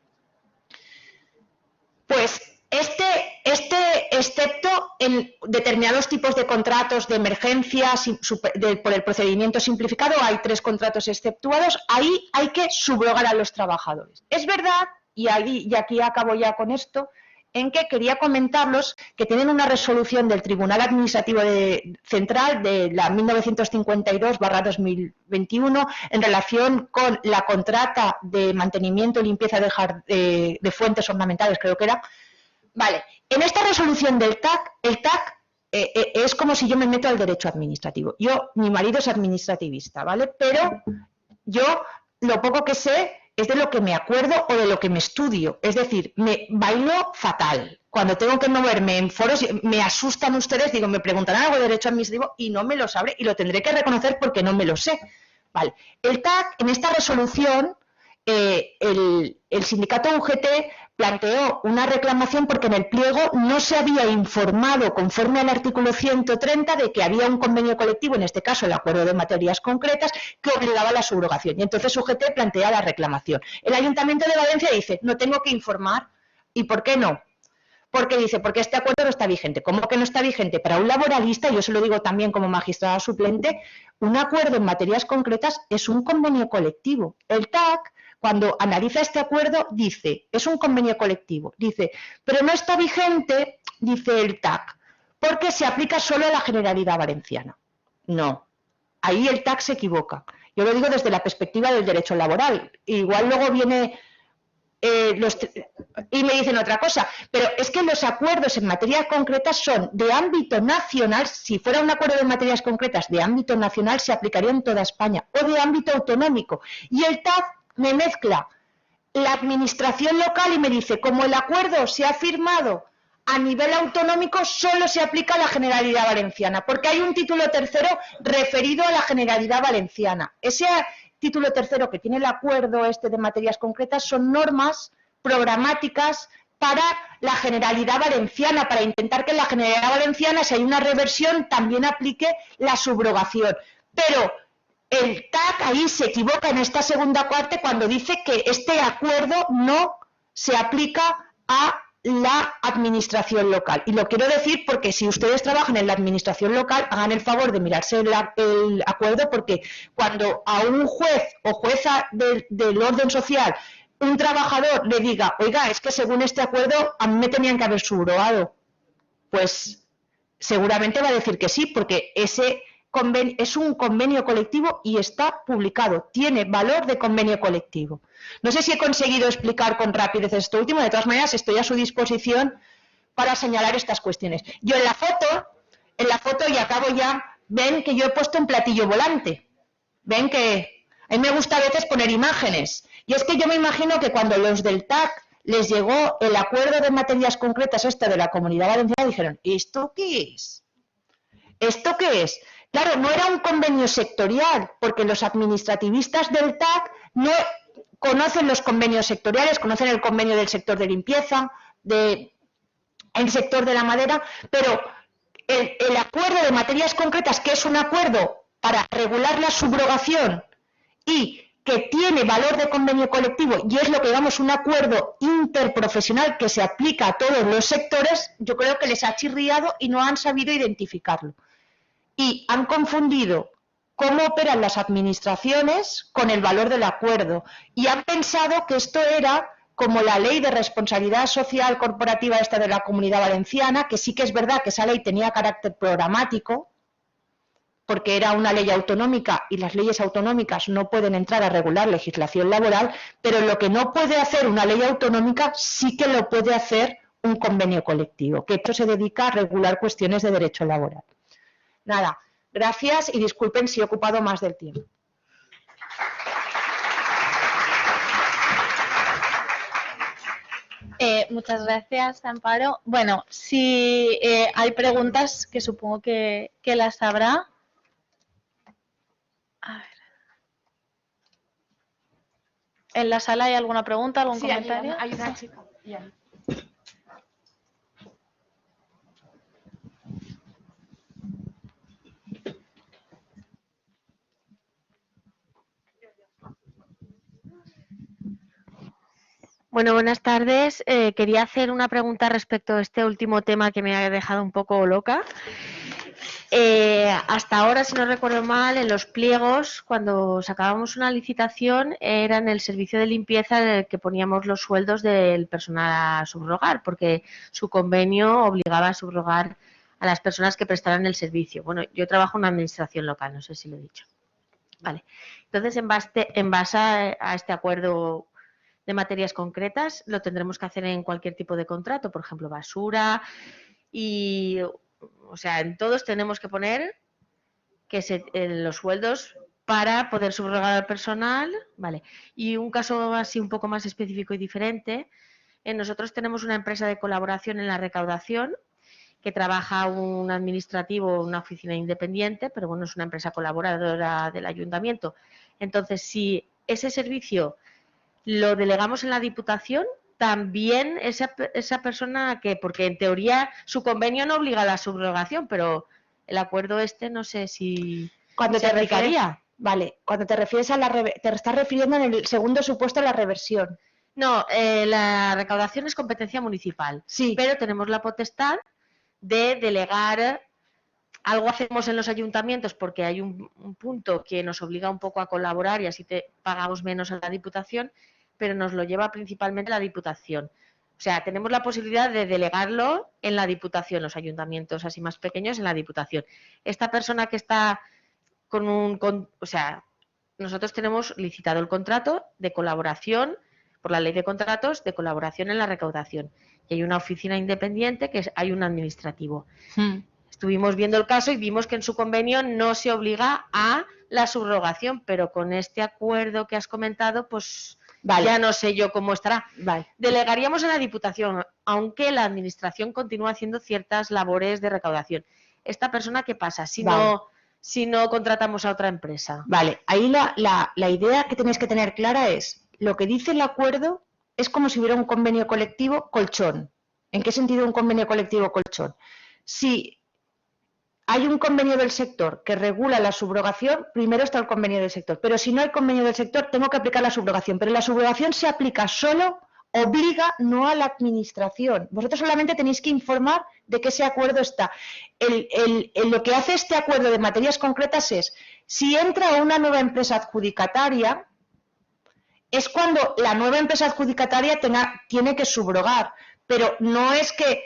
Pues excepto en determinados tipos de contratos de emergencia por el procedimiento simplificado, hay 3 contratos exceptuados, ahí hay que subrogar a los trabajadores. Es verdad, y aquí acabo ya con esto, en que quería comentarlos que tienen una resolución del Tribunal Administrativo Central de la 1952/2021 en relación con la contrata de mantenimiento y limpieza de fuentes ornamentales, creo que era. Vale, en esta resolución del TAC, el TAC es como si yo me meto al derecho administrativo. Mi marido es administrativista, ¿vale? Pero yo lo poco que sé es de lo que me acuerdo o de lo que me estudio. Es decir, me bailo fatal. Cuando tengo que moverme en foros, me asustan ustedes, digo, me preguntarán algo de derecho administrativo y no me lo sabré y lo tendré que reconocer porque no me lo sé. Vale. El TAC, en esta resolución, el sindicato UGT planteó una reclamación porque en el pliego no se había informado conforme al artículo 130 de que había un convenio colectivo, en este caso el acuerdo de materias concretas, que obligaba a la subrogación. Y entonces UGT plantea la reclamación. El Ayuntamiento de Valencia dice, no tengo que informar. ¿Y por qué no? Porque dice, porque este acuerdo no está vigente. ¿Cómo que no está vigente? Para un laboralista, yo se lo digo también como magistrada suplente, un acuerdo en materias concretas es un convenio colectivo. El TAC, cuando analiza este acuerdo, dice, es un convenio colectivo, dice, pero no está vigente, dice el TAC, porque se aplica solo a la Generalidad Valenciana. No, ahí el TAC se equivoca. Yo lo digo desde la perspectiva del derecho laboral. Igual luego viene y me dicen otra cosa, pero es que los acuerdos en materias concretas son de ámbito nacional. Si fuera un acuerdo de materias concretas de ámbito nacional, se aplicaría en toda España, o de ámbito autonómico. Y el TAC me mezcla la administración local y me dice, como el acuerdo se ha firmado a nivel autonómico, solo se aplica a la Generalidad Valenciana, porque hay un título tercero referido a la Generalidad Valenciana. Ese título tercero que tiene el acuerdo este de materias concretas son normas programáticas para la Generalidad Valenciana, para intentar que en la Generalidad Valenciana, si hay una reversión, también aplique la subrogación. Pero el TAC ahí se equivoca en esta segunda parte cuando dice que este acuerdo no se aplica a la administración local. Y lo quiero decir porque si ustedes trabajan en la administración local, hagan el favor de mirarse el acuerdo, porque cuando a un juez o jueza del orden social, un trabajador le diga, oiga, es que según este acuerdo a mí me tenían que haber subrogado, pues seguramente va a decir que sí, porque ese convenio es un convenio colectivo y está publicado, tiene valor de convenio colectivo. No sé si he conseguido explicar con rapidez esto último, de todas maneras estoy a su disposición para señalar estas cuestiones. Yo en la foto, y acabo ya, ven que yo he puesto un platillo volante. Ven que a mí me gusta a veces poner imágenes. Y es que yo me imagino que cuando los del TAC les llegó el acuerdo de materias concretas de la Comunidad Valenciana, dijeron, ¿esto qué es? ¿Esto qué es? Claro, no era un convenio sectorial, porque los administrativistas del TAC no conocen los convenios sectoriales, conocen el convenio del sector de limpieza, el sector de la madera, pero el acuerdo de materias concretas, que es un acuerdo para regular la subrogación y que tiene valor de convenio colectivo, y es lo que llamamos un acuerdo interprofesional que se aplica a todos los sectores, yo creo que les ha chirriado y no han sabido identificarlo. Y han confundido cómo operan las administraciones con el valor del acuerdo. Y han pensado que esto era como la ley de responsabilidad social corporativa esta de la Comunidad Valenciana, que sí que es verdad que esa ley tenía carácter programático, porque era una ley autonómica y las leyes autonómicas no pueden entrar a regular legislación laboral, pero lo que no puede hacer una ley autonómica sí que lo puede hacer un convenio colectivo, que esto se dedica a regular cuestiones de derecho laboral. Nada, gracias y disculpen si he ocupado más del tiempo. Muchas gracias, Amparo. Bueno, si hay preguntas, que supongo que las habrá. A ver. ¿En la sala hay alguna pregunta, algún comentario? Hay una chica. Yeah. Bueno, buenas tardes. Quería hacer una pregunta respecto a este último tema que me ha dejado un poco loca. Hasta ahora, si no recuerdo mal, en los pliegos, cuando sacábamos una licitación, era en el servicio de limpieza en el que poníamos los sueldos del personal a subrogar, porque su convenio obligaba a subrogar a las personas que prestaran el servicio. Bueno, yo trabajo en una administración local, no sé si lo he dicho. Vale. Entonces, en base a este acuerdo de materias concretas, lo tendremos que hacer en cualquier tipo de contrato, por ejemplo, basura y... O sea, en todos tenemos que poner que en los sueldos para poder subrogar al personal, ¿vale? Y un caso así un poco más específico y diferente, nosotros tenemos una empresa de colaboración en la recaudación que trabaja un administrativo, una oficina independiente, pero bueno, es una empresa colaboradora del ayuntamiento. Entonces, si ese servicio lo delegamos en la Diputación, también esa persona porque en teoría su convenio no obliga a la subrogación, pero el acuerdo no sé si cuando se te aplicaría. Vale, cuando te refieres a te estás refiriendo en el segundo supuesto a la reversión. No, la recaudación es competencia municipal, sí, pero tenemos la potestad de delegar algo hacemos en los ayuntamientos porque hay un punto que nos obliga un poco a colaborar y así pagamos menos a la Diputación, pero nos lo lleva principalmente la Diputación. O sea, tenemos la posibilidad de delegarlo en la Diputación, los ayuntamientos así más pequeños en la Diputación. Esta persona que está o sea, nosotros tenemos licitado el contrato de colaboración, por la ley de contratos, de colaboración en la recaudación. Y hay una oficina independiente que hay un administrativo. Estuvimos viendo el caso y vimos que en su convenio no se obliga a la subrogación, pero con este acuerdo que has comentado, pues ya no sé yo cómo estará. Delegaríamos en la Diputación, aunque la Administración continúa haciendo ciertas labores de recaudación. ¿Esta persona qué pasa si no contratamos a otra empresa? Vale, ahí la idea que tenéis que tener clara es, lo que dice el acuerdo es como si hubiera un convenio colectivo colchón. ¿En qué sentido un convenio colectivo colchón? Si hay un convenio del sector que regula la subrogación, primero está el convenio del sector. Pero si no hay convenio del sector, tengo que aplicar la subrogación. Pero la subrogación se aplica solo, obliga, no a la administración. Vosotros solamente tenéis que informar de que ese acuerdo está. Lo que hace este acuerdo de materias concretas es, si entra una nueva empresa adjudicataria, es cuando la nueva empresa adjudicataria tiene que subrogar. Pero no es que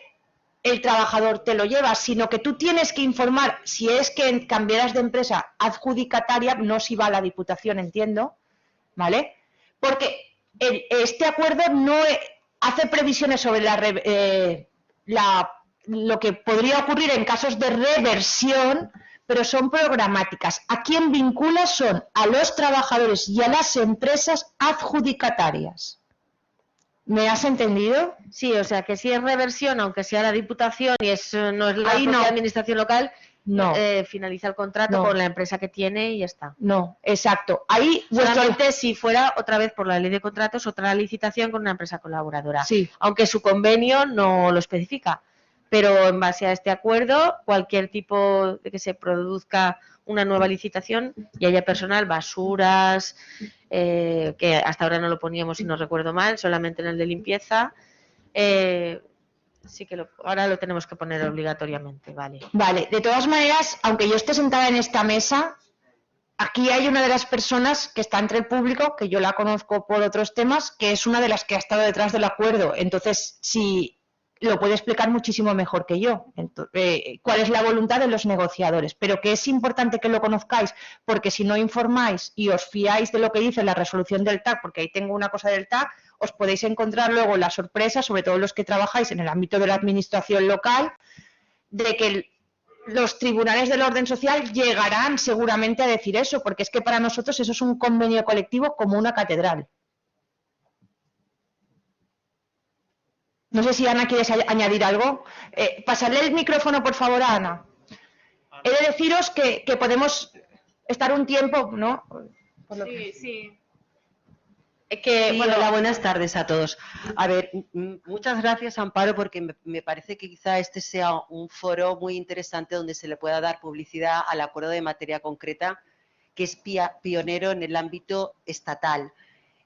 el trabajador te lo lleva, sino que tú tienes que informar, si es que cambiarás de empresa adjudicataria, no si va a la Diputación, entiendo, ¿vale? Porque este acuerdo no hace previsiones sobre lo que podría ocurrir en casos de reversión, pero son programáticas. ¿A quién vincula? Son a los trabajadores y a las empresas adjudicatarias. ¿Me has entendido? Sí, o sea que si es reversión, aunque sea la Diputación y no es la propia administración local, finaliza el contrato con la empresa que tiene y ya está. No, exacto. Ahí solamente si fuera otra vez por la ley de contratos otra licitación con una empresa colaboradora. Sí. Aunque su convenio no lo especifica. Pero en base a este acuerdo, cualquier tipo de que se produzca una nueva licitación y haya personal, basuras, que hasta ahora no lo poníamos si no recuerdo mal, solamente en el de limpieza, sí que ahora lo tenemos que poner obligatoriamente, vale. Vale, de todas maneras, aunque yo esté sentada en esta mesa, aquí hay una de las personas que está entre el público, que yo la conozco por otros temas, que es una de las que ha estado detrás del acuerdo. Entonces, si lo puede explicar muchísimo mejor que yo, cuál es la voluntad de los negociadores, pero que es importante que lo conozcáis, porque si no informáis y os fiáis de lo que dice la resolución del TAC, porque ahí tengo una cosa del TAC, os podéis encontrar luego la sorpresa, sobre todo los que trabajáis en el ámbito de la administración local, de que los tribunales del orden social llegarán seguramente a decir eso, porque es que para nosotros eso es un convenio colectivo como una catedral. No sé si Ana quieres añadir algo. Pasarle el micrófono, por favor, a Ana. He de deciros que podemos estar un tiempo, ¿no? Sí. Bueno, hola, buenas tardes a todos. A ver, muchas gracias, Amparo, porque me parece que quizá este sea un foro muy interesante donde se le pueda dar publicidad al acuerdo de materia concreta, que es pionero en el ámbito estatal.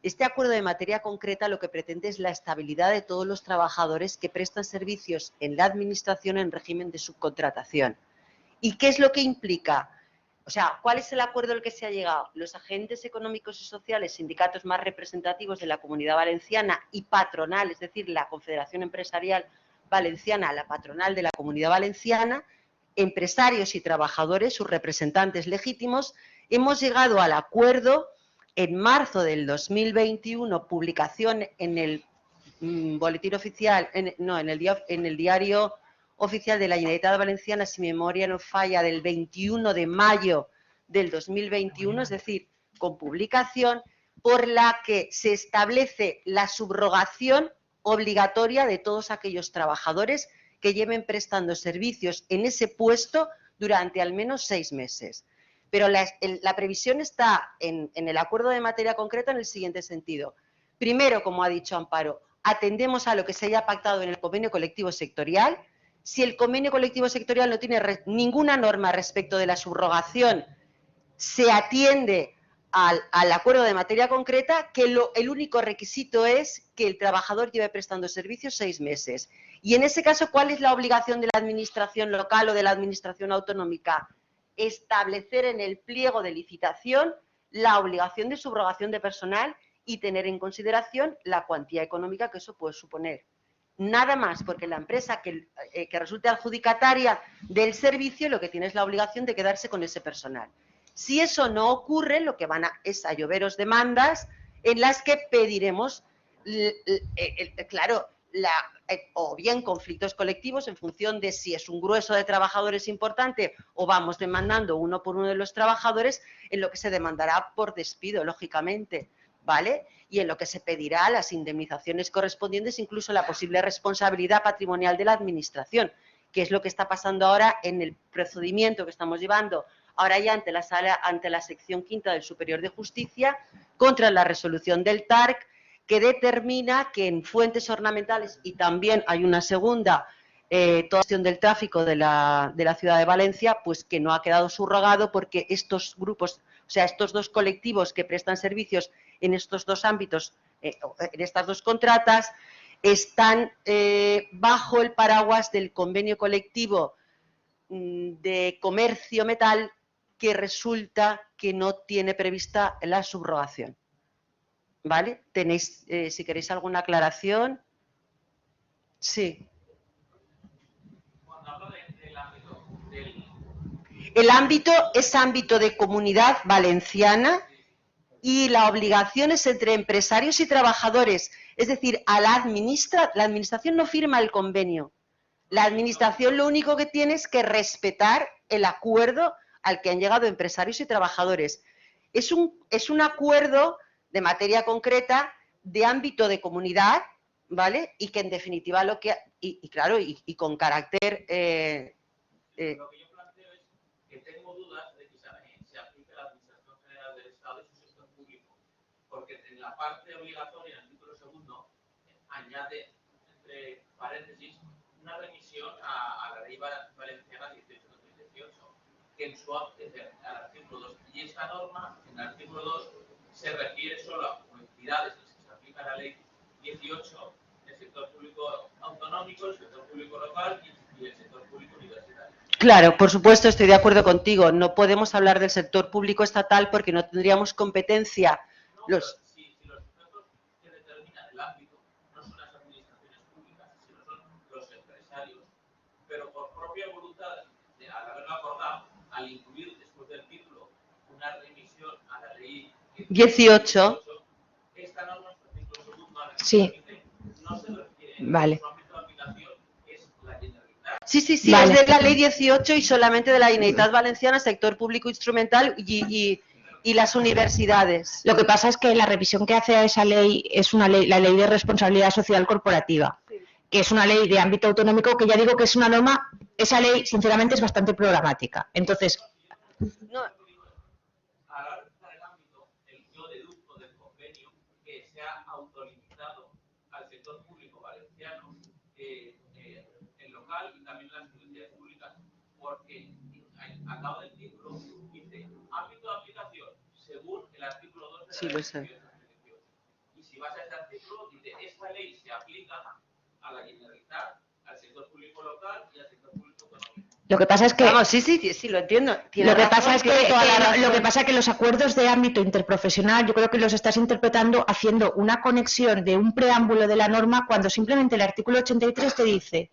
Este acuerdo de materia concreta lo que pretende es la estabilidad de todos los trabajadores que prestan servicios en la administración en régimen de subcontratación. ¿Y qué es lo que implica? O sea, ¿cuál es el acuerdo al que se ha llegado? Los agentes económicos y sociales, sindicatos más representativos de la Comunidad Valenciana y patronal, es decir, la Confederación Empresarial Valenciana, la patronal de la Comunidad Valenciana, empresarios y trabajadores, sus representantes legítimos, hemos llegado al acuerdo en marzo del 2021, publicación en el boletín oficial, en el diario oficial de la Generalitat Valenciana, si mi memoria no falla, del 21 de mayo del 2021, es decir, con publicación, por la que se establece la subrogación obligatoria de todos aquellos trabajadores que lleven prestando servicios en ese puesto durante al menos 6 meses. Pero la previsión está en el acuerdo de materia concreta en el siguiente sentido. Primero, como ha dicho Amparo, atendemos a lo que se haya pactado en el convenio colectivo sectorial. Si el convenio colectivo sectorial no tiene ninguna norma respecto de la subrogación, se atiende al acuerdo de materia concreta que el único requisito es que el trabajador lleve prestando servicios 6 meses. Y en ese caso, ¿cuál es la obligación de la administración local o de la administración autonómica? Establecer en el pliego de licitación la obligación de subrogación de personal y tener en consideración la cuantía económica que eso puede suponer. Nada más, porque la empresa que resulte adjudicataria del servicio lo que tiene es la obligación de quedarse con ese personal. Si eso no ocurre, lo que es a lloveros demandas en las que pediremos, claro, o bien conflictos colectivos en función de si es un grueso de trabajadores importante o vamos demandando uno por uno de los trabajadores, en lo que se demandará por despido, lógicamente, ¿vale? Y en lo que se pedirá las indemnizaciones correspondientes, incluso la posible responsabilidad patrimonial de la administración, que es lo que está pasando ahora en el procedimiento que estamos llevando ahora ya ante la sección quinta del Superior de Justicia contra la resolución del TARC, que determina que en fuentes ornamentales, y también hay una segunda, toda gestión del tráfico de la ciudad de Valencia, pues que no ha quedado subrogado porque estos grupos, o sea, estos dos colectivos que prestan servicios en estos dos ámbitos, en estas dos contratas, están bajo el paraguas del convenio colectivo de comercio metal, que resulta que no tiene prevista la subrogación. ¿Vale? ¿Tenéis, si queréis alguna aclaración? Sí. Cuando hablo del ámbito El ámbito es ámbito de Comunidad Valenciana y la obligación es entre empresarios y trabajadores. Es decir, la administración no firma el convenio. La administración lo único que tiene es que respetar el acuerdo al que han llegado empresarios y trabajadores. Es un acuerdo de materia concreta de ámbito de comunidad, ¿vale? Y que en definitiva lo que... claro, y con carácter... Lo que yo planteo es que tengo dudas de que se aplique la Administración General del Estado y su sector público, porque en la parte obligatoria, en el título segundo, añade, entre paréntesis, una remisión a la Ley Valenciana 18-2018, que en su al artículo 2. Y esta norma, en el artículo 2, se refiere solo a entidades en las que se aplica la Ley 18, el sector público autonómico, el sector público local y el sector público universitario. Claro, por supuesto, estoy de acuerdo contigo. No podemos hablar del sector público estatal porque no tendríamos competencia. Si los sujetos que determinan el ámbito no son las administraciones públicas, sino son los empresarios, pero por propia voluntad, al haberlo acordado, al incluir después del título una remisión a la ley 18, esta norma en su artículo segundo sí. No se refiere vale. su ámbito de aplicación, es la Generalitat. Sí, vale. Es de la ley 18 y solamente de la Generalitat Valenciana, sector público instrumental y las universidades. Lo que pasa es que la revisión que hace a esa ley es la ley de responsabilidad social corporativa, que es una ley de ámbito autonómico, que ya digo que es una norma, esa ley sinceramente es bastante programática. Entonces, No, A la hora de fijar el ámbito, yo deduzco del convenio que se ha autolimitado al sector público valenciano, el local y también las universidades públicas, porque al lado del título dice ámbito de aplicación según el artículo 2 de la sí, ley lo sé. 18. Y si vas a este artículo, dice esta ley se aplica a la Generalitat, al sector público local y al sector público autonómico. lo que pasa es que... Vamos, sí, lo entiendo. Lo que pasa es que los acuerdos de ámbito interprofesional, yo creo que los estás interpretando haciendo una conexión de un preámbulo de la norma cuando simplemente el artículo 83 te dice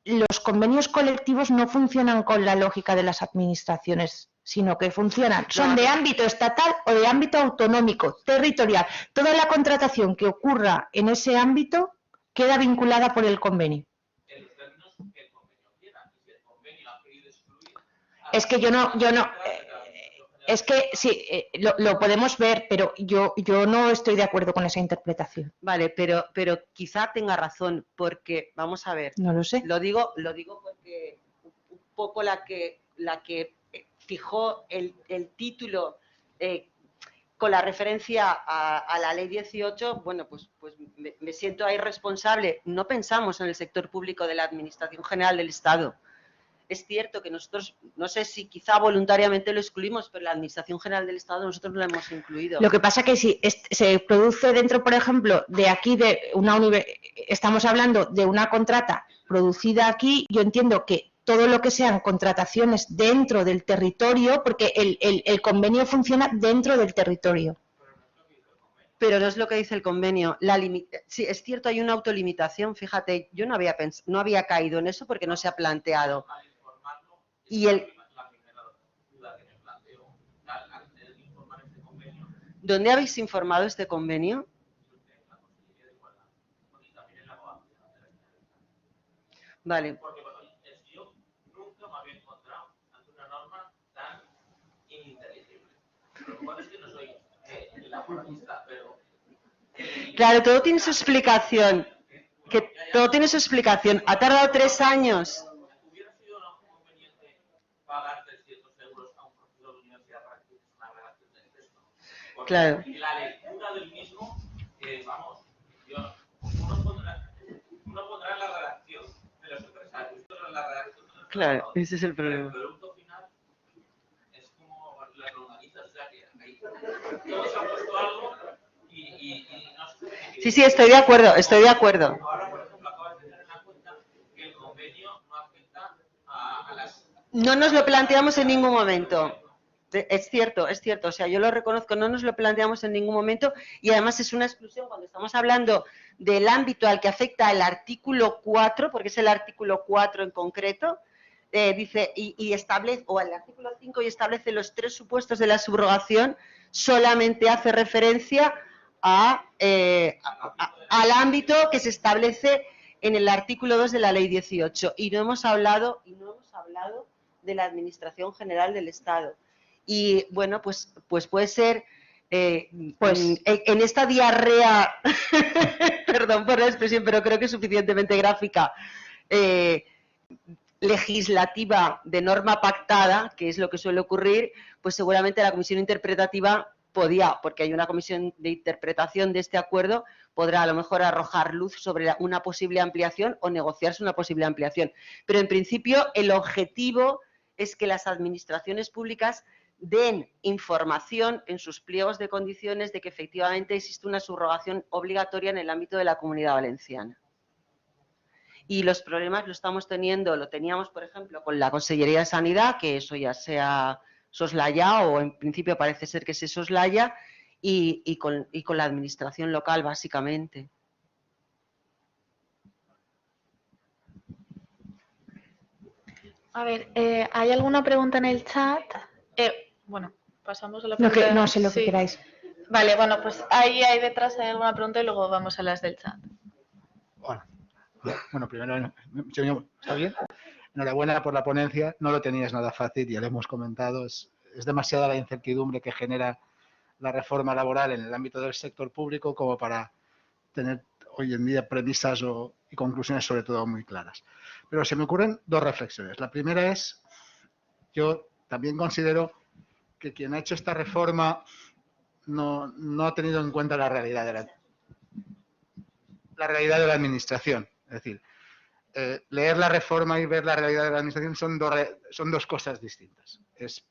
los convenios colectivos no funcionan con la lógica de las administraciones, sino que son de ámbito estatal o de ámbito autonómico, territorial. Toda la contratación que ocurra en ese ámbito queda vinculada por el convenio. En los términos que el convenio quiera, y si el convenio ha querido excluir... Es que yo no, es que sí, lo podemos ver, pero yo no estoy de acuerdo con esa interpretación. Vale, pero quizá tenga razón, porque, vamos a ver, No lo sé. lo digo porque un poco la que fijó el título con la referencia a la ley 18, bueno, pues me siento ahí responsable. No pensamos en el sector público de la Administración General del Estado. es cierto que nosotros, no sé si quizá voluntariamente lo excluimos, pero la Administración General del Estado nosotros lo hemos incluido. Lo que pasa que si se produce dentro, por ejemplo, de aquí, de una estamos hablando de una contrata producida aquí, yo entiendo que todo lo que sean contrataciones dentro del territorio, porque el convenio funciona dentro del territorio. Pero no es lo que dice el convenio. Sí, es cierto, hay una autolimitación, fíjate, yo no había caído en eso porque no se ha planteado. Y ¿dónde habéis informado este convenio? Vale. Yo nunca me había encontrado ante una norma tan ininteligible. Lo cual es que no soy laboralista, pero... Claro, todo tiene su explicación. Todo tiene su explicación. Ha tardado 3 años. ¿Hubiera sido conveniente pagar 300 euros a un profesor de universidad para que hiciese una redacción del texto? Porque Claro. la lectura del mismo, vamos, uno pondrá la redacción de los empresarios, otro la redacción de los Claro, ese es el pero problema. el producto final es como las longanizas, o sea que ahí todos han puesto algo y no sé. Sí, estoy de acuerdo, estoy de acuerdo. Ahora, por ejemplo, acabas de tener en cuenta que el convenio no afecta a las... No nos lo planteamos en ningún momento. Es cierto, o sea, yo lo reconozco, no nos lo planteamos en ningún momento y además es una exclusión cuando estamos hablando del ámbito al que afecta el artículo 4, porque es el artículo 4 en concreto, dice, y establece, o el artículo 5 y establece los 3 supuestos de la subrogación, solamente hace referencia al ámbito que se establece en el artículo 2 de la Ley 18 y no hemos hablado de la Administración General del Estado. Y bueno, pues puede ser, en esta diarrea, perdón por la expresión, pero creo que es suficientemente gráfica, legislativa de norma pactada, que es lo que suele ocurrir, pues seguramente la comisión interpretativa podía, porque hay una comisión de interpretación de este acuerdo, podrá a lo mejor arrojar luz sobre una posible ampliación o negociarse una posible ampliación. Pero en principio el objetivo es que las administraciones públicas den información en sus pliegos de condiciones de que efectivamente existe una subrogación obligatoria en el ámbito de la Comunidad Valenciana. Y los problemas lo teníamos, por ejemplo, con la Consellería de Sanidad, que eso ya se ha soslayado, o en principio parece ser que se soslaya, y con la administración local, básicamente. A ver, ¿hay alguna pregunta en el chat? Bueno, pasamos a la pregunta. No sé lo que Sí. queráis. Vale, bueno, pues ahí detrás hay alguna pregunta y luego vamos a las del chat. Bueno, primero, ¿está bien? Enhorabuena por la ponencia, no lo tenías nada fácil, ya lo hemos comentado, es demasiada la incertidumbre que genera la reforma laboral en el ámbito del sector público como para tener hoy en día premisas y conclusiones sobre todo muy claras. Pero se me ocurren 2 reflexiones. La primera es, yo también considero que quien ha hecho esta reforma no ha tenido en cuenta la realidad de la administración. Es decir, leer la reforma y ver la realidad de la administración son 2 cosas distintas.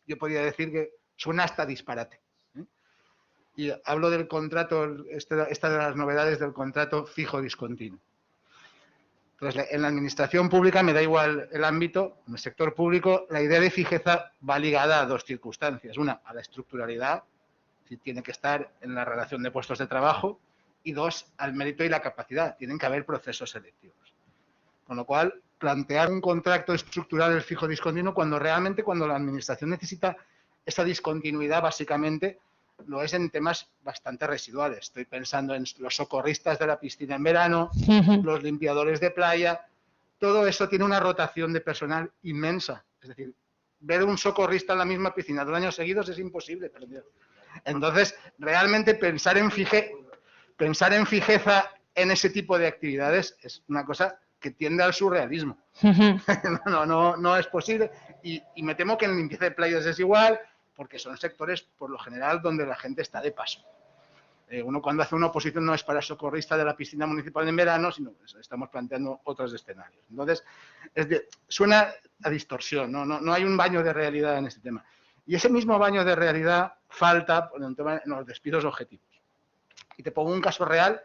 Yo podría decir que suena hasta disparate. Y hablo del contrato, esta de las novedades del contrato fijo discontinuo. Entonces, en la administración pública me da igual el ámbito, en el sector público la idea de fijeza va ligada a 2 circunstancias. Una, a la estructuralidad, si tiene que estar en la relación de puestos de trabajo, y 2, al mérito y la capacidad, tienen que haber procesos selectivos. Con lo cual, plantear un contrato estructural del fijo discontinuo cuando la administración necesita esa discontinuidad básicamente lo es en temas bastante residuales. Estoy pensando en los socorristas de la piscina en verano, los limpiadores de playa, todo eso tiene una rotación de personal inmensa. Es decir, ver un socorrista en la misma piscina 2 años seguidos es imposible. Entonces, realmente pensar en fijeza en ese tipo de actividades es una cosa que tiende al surrealismo. No es posible. Y me temo que en limpieza de playas es igual, porque son sectores, por lo general, donde la gente está de paso. Uno cuando hace una oposición no es para socorrista de la piscina municipal en verano, sino que estamos planteando otros escenarios. Entonces, suena a distorsión, no hay un baño de realidad en este tema. Y ese mismo baño de realidad falta en los despidos objetivos. Y te pongo un caso real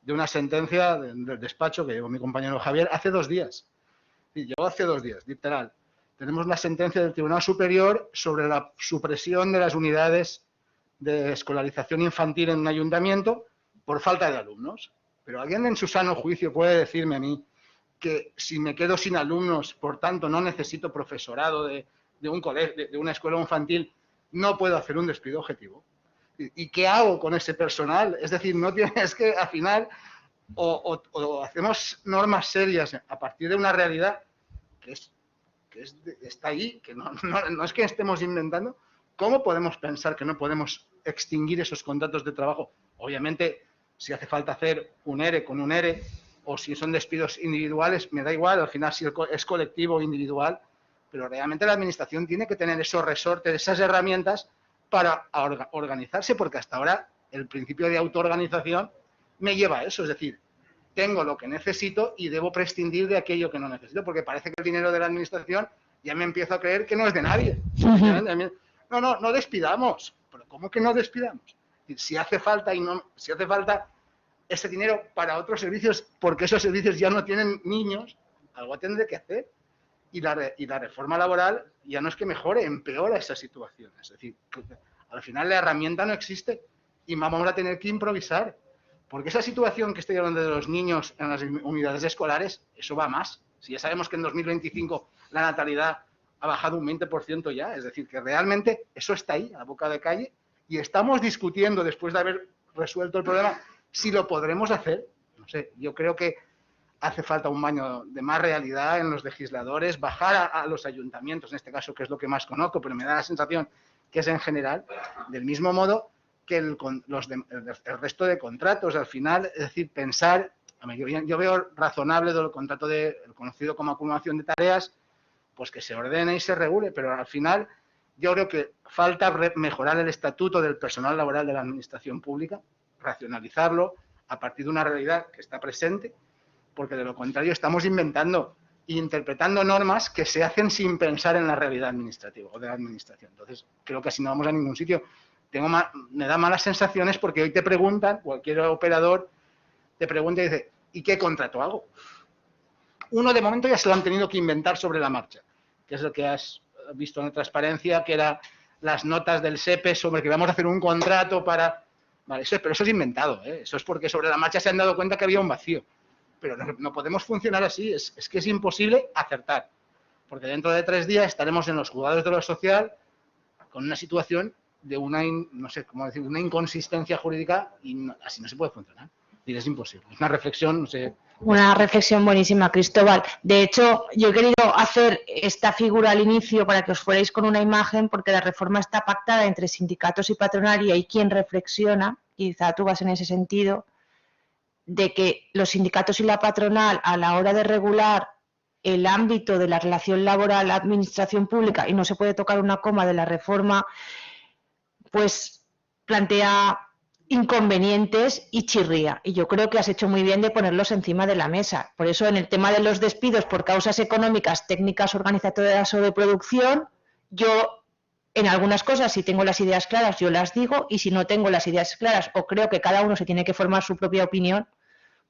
de una sentencia del despacho que llevó mi compañero Javier hace 2 días. Sí, llegó hace 2 días, literal. Tenemos una sentencia del Tribunal Superior sobre la supresión de las unidades de escolarización infantil en un ayuntamiento por falta de alumnos. Pero alguien en su sano juicio puede decirme a mí que si me quedo sin alumnos, por tanto no necesito profesorado de un colegio, de una escuela infantil, no puedo hacer un despido objetivo. ¿Y qué hago con ese personal? Es decir, no tienes que al final o hacemos normas serias a partir de una realidad que está ahí, que no es que estemos inventando. ¿Cómo podemos pensar que no podemos extinguir esos contratos de trabajo? Obviamente, si hace falta hacer un ERE con un ERE o si son despidos individuales, me da igual, al final si es colectivo o individual, pero realmente la administración tiene que tener esos resortes, esas herramientas para organizarse, porque hasta ahora el principio de autoorganización me lleva a eso, es decir, tengo lo que necesito y debo prescindir de aquello que no necesito, porque parece que el dinero de la administración ya me empiezo a creer que no es de nadie. No despidamos. ¿Pero cómo que no despidamos? Si hace falta ese dinero para otros servicios, porque esos servicios ya no tienen niños, algo tendré que hacer. Y la reforma laboral ya no es que mejore, empeora esa situación. Es decir, al final la herramienta no existe y vamos a tener que improvisar. Porque esa situación que estoy hablando de los niños en las unidades escolares, eso va más. Si ya sabemos que en 2025 la natalidad ha bajado un 20% ya, es decir, que realmente eso está ahí, a boca de calle, y estamos discutiendo, después de haber resuelto el problema, si lo podremos hacer. No sé, yo creo que hace falta un baño de más realidad en los legisladores, bajar a los ayuntamientos, en este caso, que es lo que más conozco, pero me da la sensación que es en general, del mismo modo que el resto de contratos. Al final, es decir, pensar, yo veo razonable del contrato el conocido como acumulación de tareas, pues que se ordene y se regule, pero al final yo creo que falta mejorar el estatuto del personal laboral de la administración pública, racionalizarlo a partir de una realidad que está presente, porque de lo contrario estamos inventando e interpretando normas que se hacen sin pensar en la realidad administrativa o de la administración. Entonces, creo que así no vamos a ningún sitio. Me da malas sensaciones porque hoy te preguntan, cualquier operador te pregunta y dice, ¿y qué contrato hago? Uno de momento ya se lo han tenido que inventar sobre la marcha, que es lo que has visto en la transparencia, que era las notas del SEPE sobre que vamos a hacer un contrato para... Vale, pero eso es inventado, ¿eh? Eso es porque sobre la marcha se han dado cuenta que había un vacío. Pero no podemos funcionar así, es que es imposible acertar. Porque dentro de 3 días estaremos en los juzgados de lo social con una situación de una inconsistencia jurídica y así no se puede funcionar. Y es imposible. Es una reflexión, no sé... Una reflexión buenísima, Cristóbal. De hecho, yo he querido hacer esta figura al inicio para que os fuerais con una imagen, porque la reforma está pactada entre sindicatos y patronal y hay quien reflexiona, quizá tú vas en ese sentido, de que los sindicatos y la patronal, a la hora de regular el ámbito de la relación laboral, la administración pública, y no se puede tocar una coma de la reforma, pues plantea inconvenientes y chirría. Y yo creo que has hecho muy bien de ponerlos encima de la mesa. Por eso, en el tema de los despidos por causas económicas, técnicas, organizatorias o de producción, yo, en algunas cosas, si tengo las ideas claras, yo las digo, y si no tengo las ideas claras o creo que cada uno se tiene que formar su propia opinión,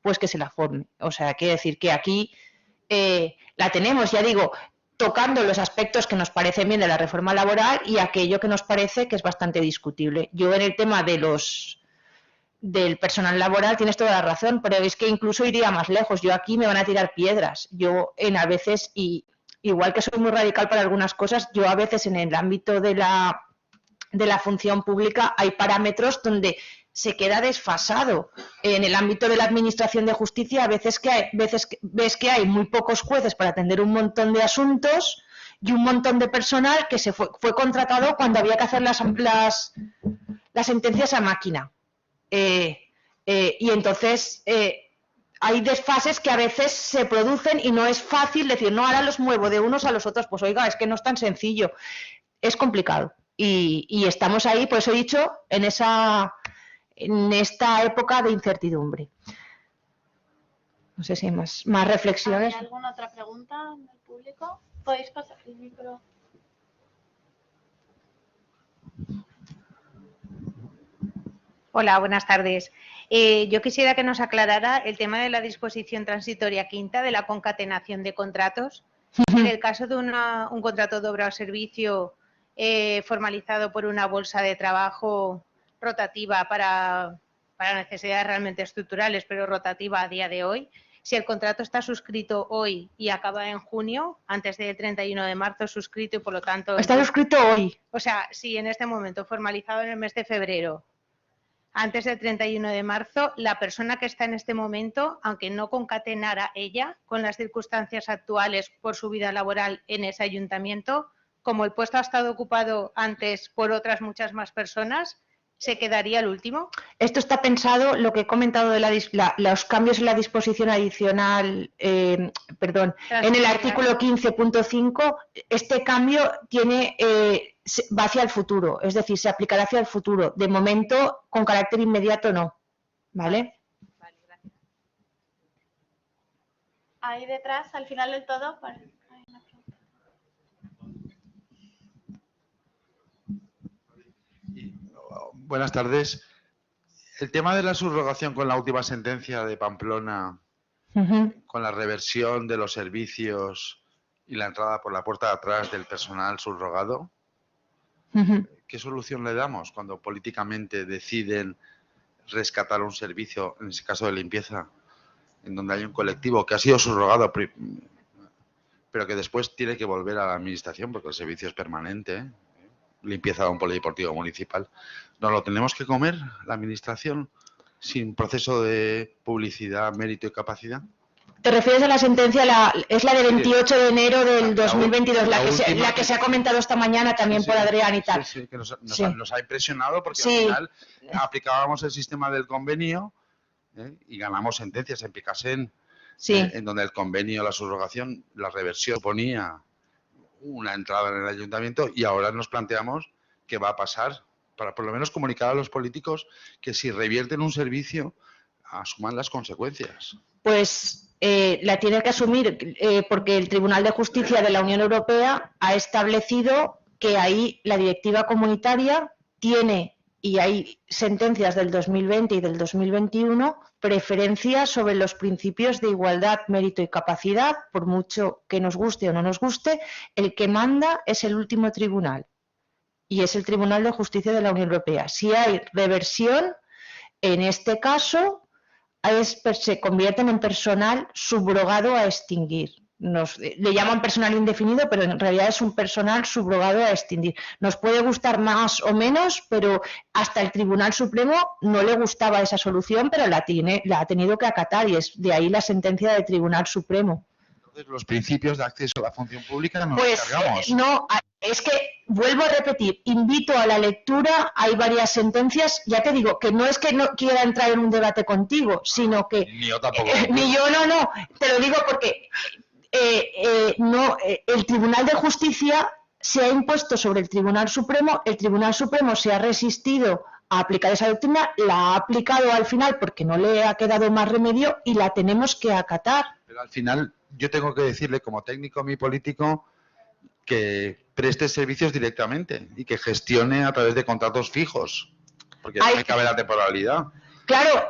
pues que se la forme. O sea, quiere decir que aquí la tenemos, ya digo, tocando los aspectos que nos parecen bien de la reforma laboral y aquello que nos parece que es bastante discutible. Yo en el tema del personal laboral tienes toda la razón, pero es que incluso iría más lejos. Yo aquí me van a tirar piedras. Yo a veces, y igual que soy muy radical para algunas cosas, yo a veces en el ámbito de la función pública hay parámetros donde se queda desfasado. En el ámbito de la administración de justicia, a veces ves que hay muy pocos jueces para atender un montón de asuntos y un montón de personal que fue contratado cuando había que hacer las sentencias a máquina. Y entonces hay desfases que a veces se producen y no es fácil decir, no, ahora los muevo de unos a los otros. Pues oiga, es que no es tan sencillo. Es complicado. Y estamos ahí, por eso he dicho, en en esta época de incertidumbre. No sé si hay más reflexiones. ¿Hay alguna otra pregunta del público? ¿Podéis pasar el micro? Hola, buenas tardes. Yo quisiera que nos aclarara el tema de la disposición transitoria quinta de la concatenación de contratos. En el caso de un contrato de obra o servicio formalizado por una bolsa de trabajo rotativa para necesidades realmente estructurales, pero rotativa a día de hoy, si el contrato está suscrito hoy y acaba en junio, antes del 31 de marzo suscrito y por lo tanto... Está suscrito hoy. O sea, si en este momento, formalizado en el mes de febrero, antes del 31 de marzo, la persona que está en este momento, aunque no concatenara ella con las circunstancias actuales por su vida laboral en ese ayuntamiento, como el puesto ha estado ocupado antes por otras muchas más personas, ¿se quedaría el último? Esto está pensado, lo que he comentado de los cambios en la disposición adicional, en el artículo 15.5, este cambio va hacia el futuro, es decir, se aplicará hacia el futuro. De momento, con carácter inmediato, no. ¿Vale? Vale, gracias. Ahí detrás, al final del todo, hay una pregunta. Buenas tardes. El tema de la subrogación con la última sentencia de Pamplona, con la reversión de los servicios y la entrada por la puerta de atrás del personal subrogado, ¿qué solución le damos cuando políticamente deciden rescatar un servicio, en ese caso de limpieza, en donde hay un colectivo que ha sido subrogado, pero que después tiene que volver a la administración porque el servicio es permanente, limpieza de un polideportivo municipal? ¿Nos lo tenemos que comer la administración sin proceso de publicidad, mérito y capacidad? ¿Te refieres a la sentencia? Es la de 28 de enero del 2022, la que se ha comentado esta mañana también por Adrián y tal. Sí, que nos ha impresionado porque al final aplicábamos el sistema del convenio y ganamos sentencias en Picasen, en donde el convenio, la subrogación, la reversión ponía una entrada en el ayuntamiento, y ahora nos planteamos qué va a pasar para por lo menos comunicar a los políticos que si revierten un servicio asuman las consecuencias. Pues la tiene que asumir porque el Tribunal de Justicia de la Unión Europea ha establecido que ahí la directiva comunitaria tiene, y hay sentencias del 2020 y del 2021, preferencia sobre los principios de igualdad, mérito y capacidad. Por mucho que nos guste o no nos guste, el que manda es el último tribunal, y es el Tribunal de Justicia de la Unión Europea. Si hay reversión, en este caso se convierten en personal subrogado a extinguir. Le llaman personal indefinido, pero en realidad es un personal subrogado a extinguir. Nos puede gustar más o menos, pero hasta el Tribunal Supremo no le gustaba esa solución, pero la ha tenido que acatar, y es de ahí la sentencia del Tribunal Supremo. Entonces, los principios de acceso a la función pública nos cargamos. No, es que, vuelvo a repetir, invito a la lectura, hay varias sentencias, ya te digo, que no es que no quiera entrar en un debate contigo, sino que... Ni yo tampoco. Ni yo, no, te lo digo porque... el Tribunal de Justicia se ha impuesto sobre el Tribunal Supremo se ha resistido a aplicar esa doctrina, la ha aplicado al final porque no le ha quedado más remedio y la tenemos que acatar. Pero al final yo tengo que decirle como técnico a mi político que preste servicios directamente y que gestione a través de contratos fijos, porque tiene que haber la temporalidad. Claro,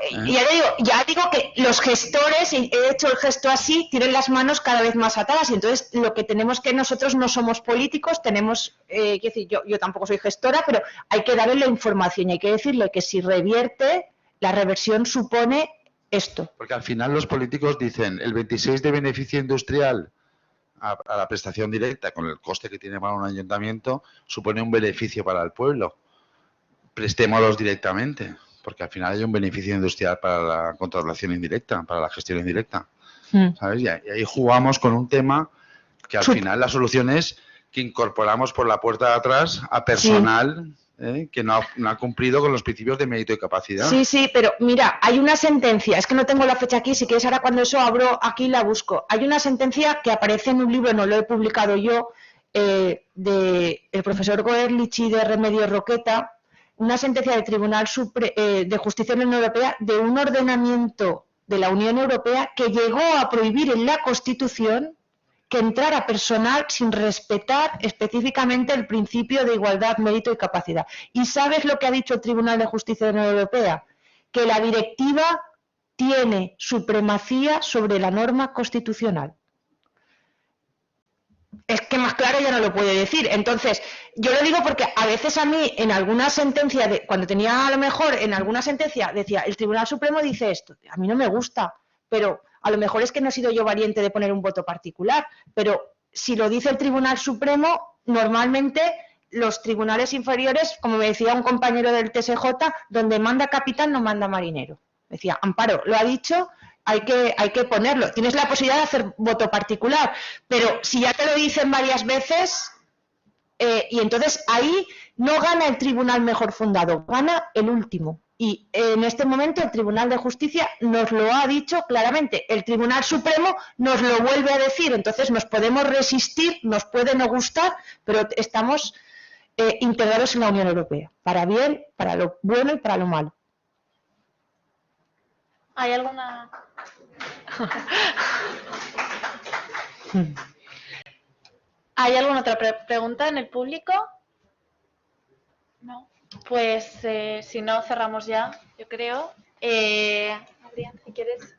ya digo que los gestores, y he hecho el gesto así, tienen las manos cada vez más atadas, y entonces lo que tenemos que nosotros no somos políticos, tenemos, yo tampoco soy gestora, pero hay que darle la información y hay que decirle que si revierte, la reversión supone esto. Porque al final los políticos dicen el 26 de beneficio industrial a la prestación directa, con el coste que tiene para un ayuntamiento, supone un beneficio para el pueblo. Prestémoslos directamente, porque al final hay un beneficio industrial para la contratación indirecta, para la gestión indirecta. ¿Sabes? Y ahí jugamos con un tema que al final la solución es que incorporamos por la puerta de atrás a personal que no ha cumplido con los principios de mérito y capacidad. Sí, pero mira, hay una sentencia, es que no tengo la fecha aquí, si quieres ahora cuando eso abro aquí la busco. Hay una sentencia que aparece en un libro, no lo he publicado yo, del profesor Goerlich y de Remedios Roqueta, una sentencia del Tribunal de Justicia de la Unión Europea de un ordenamiento de la Unión Europea que llegó a prohibir en la Constitución que entrara personal sin respetar específicamente el principio de igualdad, mérito y capacidad. ¿Y sabes lo que ha dicho el Tribunal de Justicia de la Unión Europea? Que la directiva tiene supremacía sobre la norma constitucional. Es que más claro ya no lo puede decir. Entonces, yo lo digo porque a veces a mí, en alguna sentencia, cuando tenía a lo mejor en alguna sentencia, decía, el Tribunal Supremo dice esto, a mí no me gusta, pero a lo mejor es que no he sido yo valiente de poner un voto particular, pero si lo dice el Tribunal Supremo, normalmente los tribunales inferiores, como me decía un compañero del TSJ, donde manda capitán no manda marinero. Decía, Amparo, lo ha dicho, hay que ponerlo. Tienes la posibilidad de hacer voto particular, pero si ya te lo dicen varias veces, y entonces ahí no gana el tribunal mejor fundado, gana el último. Y en este momento el Tribunal de Justicia nos lo ha dicho claramente, el Tribunal Supremo nos lo vuelve a decir, entonces nos podemos resistir, nos puede no gustar, pero estamos integrados en la Unión Europea, para bien, para lo bueno y para lo malo. ¿Hay alguna...? ¿Hay alguna otra pregunta en el público? No. Pues si no, cerramos ya, yo creo. Adrián, si quieres.